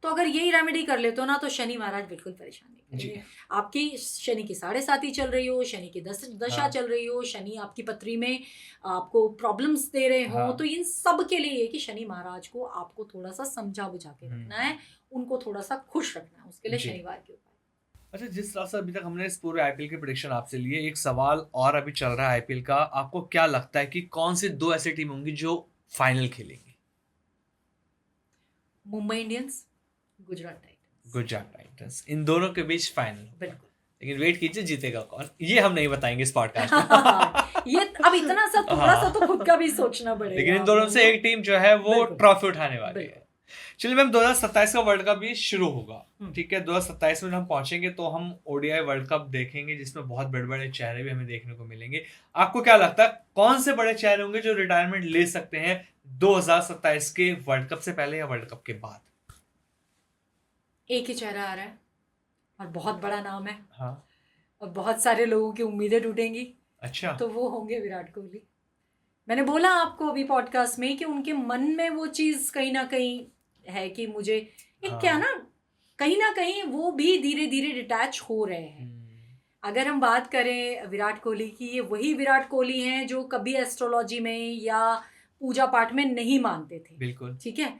तो अगर यही रेमेडी कर लेते हो ना, तो शनि महाराज बिल्कुल परेशान नहीं करेंगे। आपकी शनि की 7.5 चल रही हो, शनि की दशा चल रही हो, शनि आपकी पत्री में आपको प्रॉब्लम्स दे रहे हो, तो इन सब के लिए ये कि शनि महाराज को आपको थोड़ा सा समझा बुझा के रखना है, उनको थोड़ा सा खुश रखना है, उसके लिए शनिवार के उपाय। अच्छा, जिस तरह से अभी तक हमने इस पूरे आईपीएल की प्रेडिक्शन आपसे लिए, एक सवाल और अभी चल रहा है आईपीएल का, आपको क्या लगता है कि कौन सी 2 ऐसी टीम होंगी जो फाइनल खेलेंगी? मुंबई इंडियंस, गुजरात टाइटंस, इन दोनों के बीच फाइनल। बिल्कुल। लेकिन वेट कीजिए, जीतेगा कौन, ये हम नहीं बताएंगे इस पॉडकास्ट में। ये अब इतना सा थोड़ा सा तो खुद का भी सोचना पड़ेगा। लेकिन इन दोनों से एक टीम जो है वो ट्रॉफी उठाने वाली है। चलिए मैम, 2027 का वर्ल्ड कप भी शुरू होगा, ठीक है। 2027 में हम पहुंचेंगे तो हम ओडीआई वर्ल्ड कप देखेंगे, जिसमें बहुत बड़े बड़े चेहरे भी हमें देखने को मिलेंगे। आपको क्या लगता है कौन से बड़े चेहरे होंगे जो रिटायरमेंट ले सकते हैं 2027 के वर्ल्ड कप से पहले या वर्ल्ड कप के बाद? एक ही चेहरा आ रहा है और बहुत बड़ा नाम है। हाँ। और बहुत सारे लोगों की उम्मीदें टूटेंगी। अच्छा। तो वो होंगे विराट कोहली। मैंने बोला आपको अभी पॉडकास्ट में कि उनके मन में वो चीज़ कहीं ना कहीं है कि मुझे एक क्या ना कहीं वो भी धीरे धीरे डिटैच हो रहे हैं। अगर हम बात करें विराट कोहली की, ये वही विराट कोहली हैं जो कभी एस्ट्रोलॉजी में या पूजा पाठ में नहीं मानते थे। बिल्कुल। ठीक है।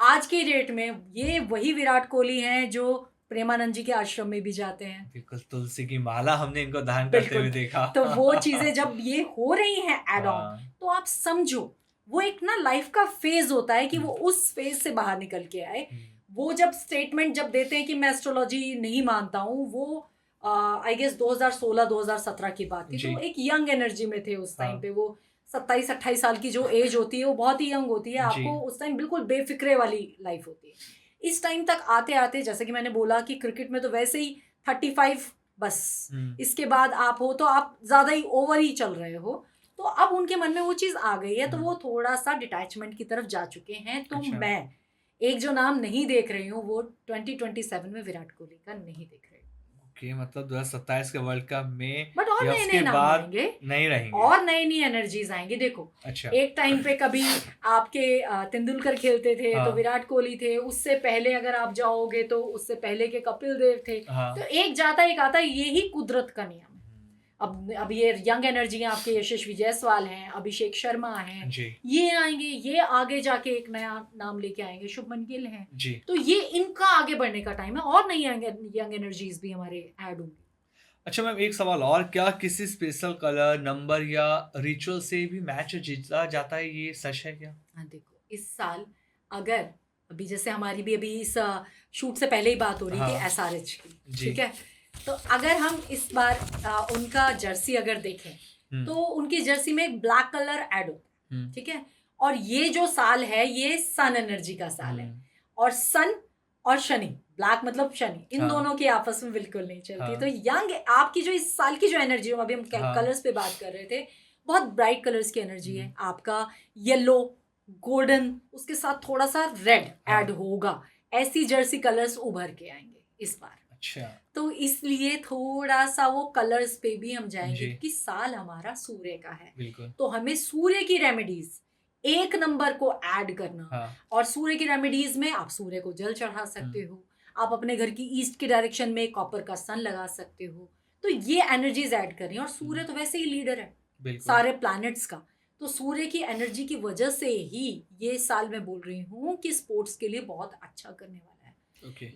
आज के डेट में ये वही विराट कोहली हैं जो प्रेमानंद जी के आश्रम में भी जाते हैं। बिल्कुल, तुलसी की माला हमने इनको दान करते हुए देखा। तो वो चीजें जब ये हो रही हैं एड ऑन, तो आप समझो वो एक ना लाइफ का फेज होता है कि वो उस फेज से बाहर निकल के आए। वो जब स्टेटमेंट जब देते हैं कि मैं एस्ट्रोलॉजी नहीं मानता हूँ, वो आई गेस 2016-2017 की बात थी। तो एक यंग एनर्जी में थे उस टाइम पे। वो 27-28 साल की जो एज होती है वो बहुत ही यंग होती है। आपको उस टाइम बिल्कुल बेफिक्रे वाली लाइफ होती है। इस टाइम तक आते आते, जैसे कि मैंने बोला कि क्रिकेट में तो वैसे ही 35 बस, इसके बाद आप हो तो आप ज़्यादा ही ओवर ही चल रहे हो। तो अब उनके मन में वो चीज़ आ गई है, तो वो थोड़ा सा डिटैचमेंट की तरफ जा चुके हैं। तो मैं एक जो नाम नहीं देख रही हूँ वो 2027 में विराट कोहली का नहीं देख रही। ओके, मतलब 2027 के वर्ल्ड कप में बट और नए नए नाम आएंगे, नहीं रहेंगे और नई नई एनर्जीज आएंगी। देखो, अच्छा, एक टाइम पे कभी आपके तेंदुलकर खेलते थे, तो विराट कोहली थे। उससे पहले अगर आप जाओगे तो उससे पहले के कपिल देव थे। तो एक जाता एक आता, यही कुदरत का नियम है। अब ये यंग एनर्जी है, आपके यशस्वी जायसवाल हैं, अभिषेक शर्मा हैं, ये आएंगे, ये आगे जाके एक नया नाम लेके आएंगे, शुभमन गिल हैं। तो ये इनका आगे बढ़ने का टाइम है, और नई यंग एनर्जीज भी हमारे ऐड होंगी। अच्छा मैम, एक सवाल और, क्या किसी स्पेशल कलर, नंबर या रिचुअल से भी मैच जीता जाता है, ये सच है क्या? हाँ, देखो इस साल अगर अभी जैसे हमारी भी अभी इस शूट से पहले ही बात हो रही थी SRH की, ठीक है। तो अगर हम इस बार उनका जर्सी अगर देखें तो उनकी जर्सी में एक ब्लैक कलर ऐड होता है, ठीक है। और ये जो साल है ये सन एनर्जी का साल है, और सन और शनि, ब्लैक मतलब शनि, इन दोनों की आपस में बिल्कुल नहीं चलती। तो यंग आपकी जो इस साल की जो एनर्जी है, अभी हम कलर्स पे बात कर रहे थे, बहुत ब्राइट कलर्स की एनर्जी है। आपका येलो, गोल्डन, उसके साथ थोड़ा सा रेड ऐड होगा। ऐसी जर्सी कलर्स उभर के आएंगे इस बार। अच्छा, तो इसलिए थोड़ा सा वो कलर्स पे भी हम जाएंगे कि साल हमारा सूर्य का है। तो हमें सूर्य की रेमेडीज 1 नंबर को ऐड करना। और सूर्य की रेमेडीज में आप सूर्य को जल चढ़ा सकते हो, आप अपने घर की ईस्ट की डायरेक्शन में कॉपर का सन लगा सकते हो। तो ये एनर्जीज ऐड कर रही हैं। और सूर्य तो वैसे ही लीडर है सारे प्लैनेट्स का। तो सूर्य की एनर्जी की वजह से ही ये साल मैं बोल रही हूँ कि स्पोर्ट्स के लिए बहुत अच्छा करने वाला है।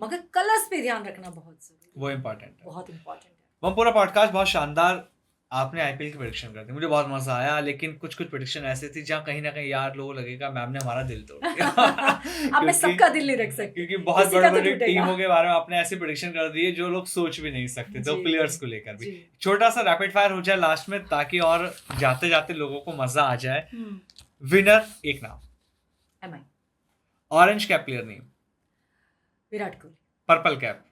मगर कलर्स पे ध्यान रखना बहुत जरूरी, वो इम्पोर्टेंट है, बहुत इम्पोर्टेंट है। वो पूरा पॉडकास्ट बहुत शानदार आपने आईपीएल की प्रेडिक्शन कर दी, मुझे बहुत मजा आया। लेकिन कुछ प्रेडिक्शन ऐसे थी जहाँ कहीं ना कहीं यार लोगों लगेगा मैम ने हमारा दिल तोड़ दिया। आपने सबका दिल नहीं रख सकते, क्योंकि बहुत बड़ी बड़ी टीमों के बारे में आपने ऐसी प्रेडिक्शन कर दी है जो लोग सोच भी नहीं सकते। तो प्लेयर्स को लेकर भी छोटा सा रैपिड फायर हो जाए लास्ट में, ताकि और जाते जाते लोगों को मजा आ जाए। विनर एक नाम, MI. Orange cap player name, Virat Kohli. Purple cap.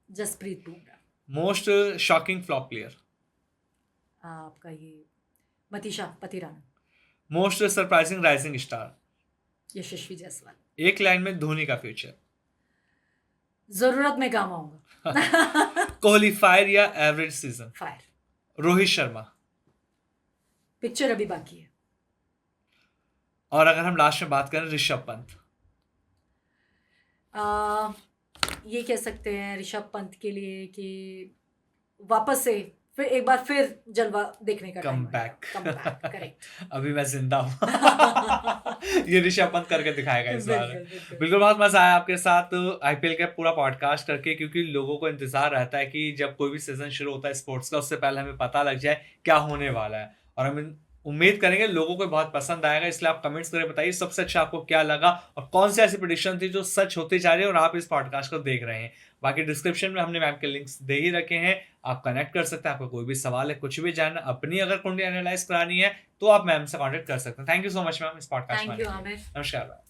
Jasprit Bumrah. Most shocking flop player. आपका ये Matheesha Pathirana. Most surprising rising star. Yashasvi Jaiswal. एक लाइन में धोनी का फ्यूचर। जरूरत में काम आऊंगा। कोहली फायर या average season. Fire. Rohit Sharma. Picture अभी बाकी है। और अगर हम लास्ट में बात करें ऋषभ पंत। ये कह सकते हैं ऋषभ पंत के लिए कि वापस से फिर एक बार फिर जलवा देखने का कम टाइम बैक। करेक्ट। अभी मैं जिंदा हूँ। ये ऋषभ पंत करके दिखाएगा इस बार। बिल्कुल बिल्कुल। बिल्कुल, बहुत मजा आया आपके साथ आईपीएल का पूरा पॉडकास्ट करके, क्योंकि लोगों को इंतजार रहता है कि जब कोई भी सीजन शुरू होता है स्पोर्ट्स का, उससे पहले हमें पता लग जाए क्या होने वाला है। और हम उम्मीद करेंगे लोगों को बहुत पसंद आएगा, इसलिए आप कमेंट्स करके बताइए सबसे अच्छा आपको क्या लगा और कौन सी ऐसी प्रेडिक्शन थी जो सच होती जा रही है और आप इस पॉडकास्ट को देख रहे हैं। बाकी डिस्क्रिप्शन में हमने मैम के लिंक्स दे ही रखे हैं, आप कनेक्ट कर सकते हैं। आपका कोई भी सवाल है, कुछ भी जानना, अपनी अगर कुंडली एनालाइज करानी है तो आप मैम से कॉन्टेक्ट कर सकते हैं। Thank you so much ma'am इस पॉडकास्ट में। Thank you Aamir. नमस्कार।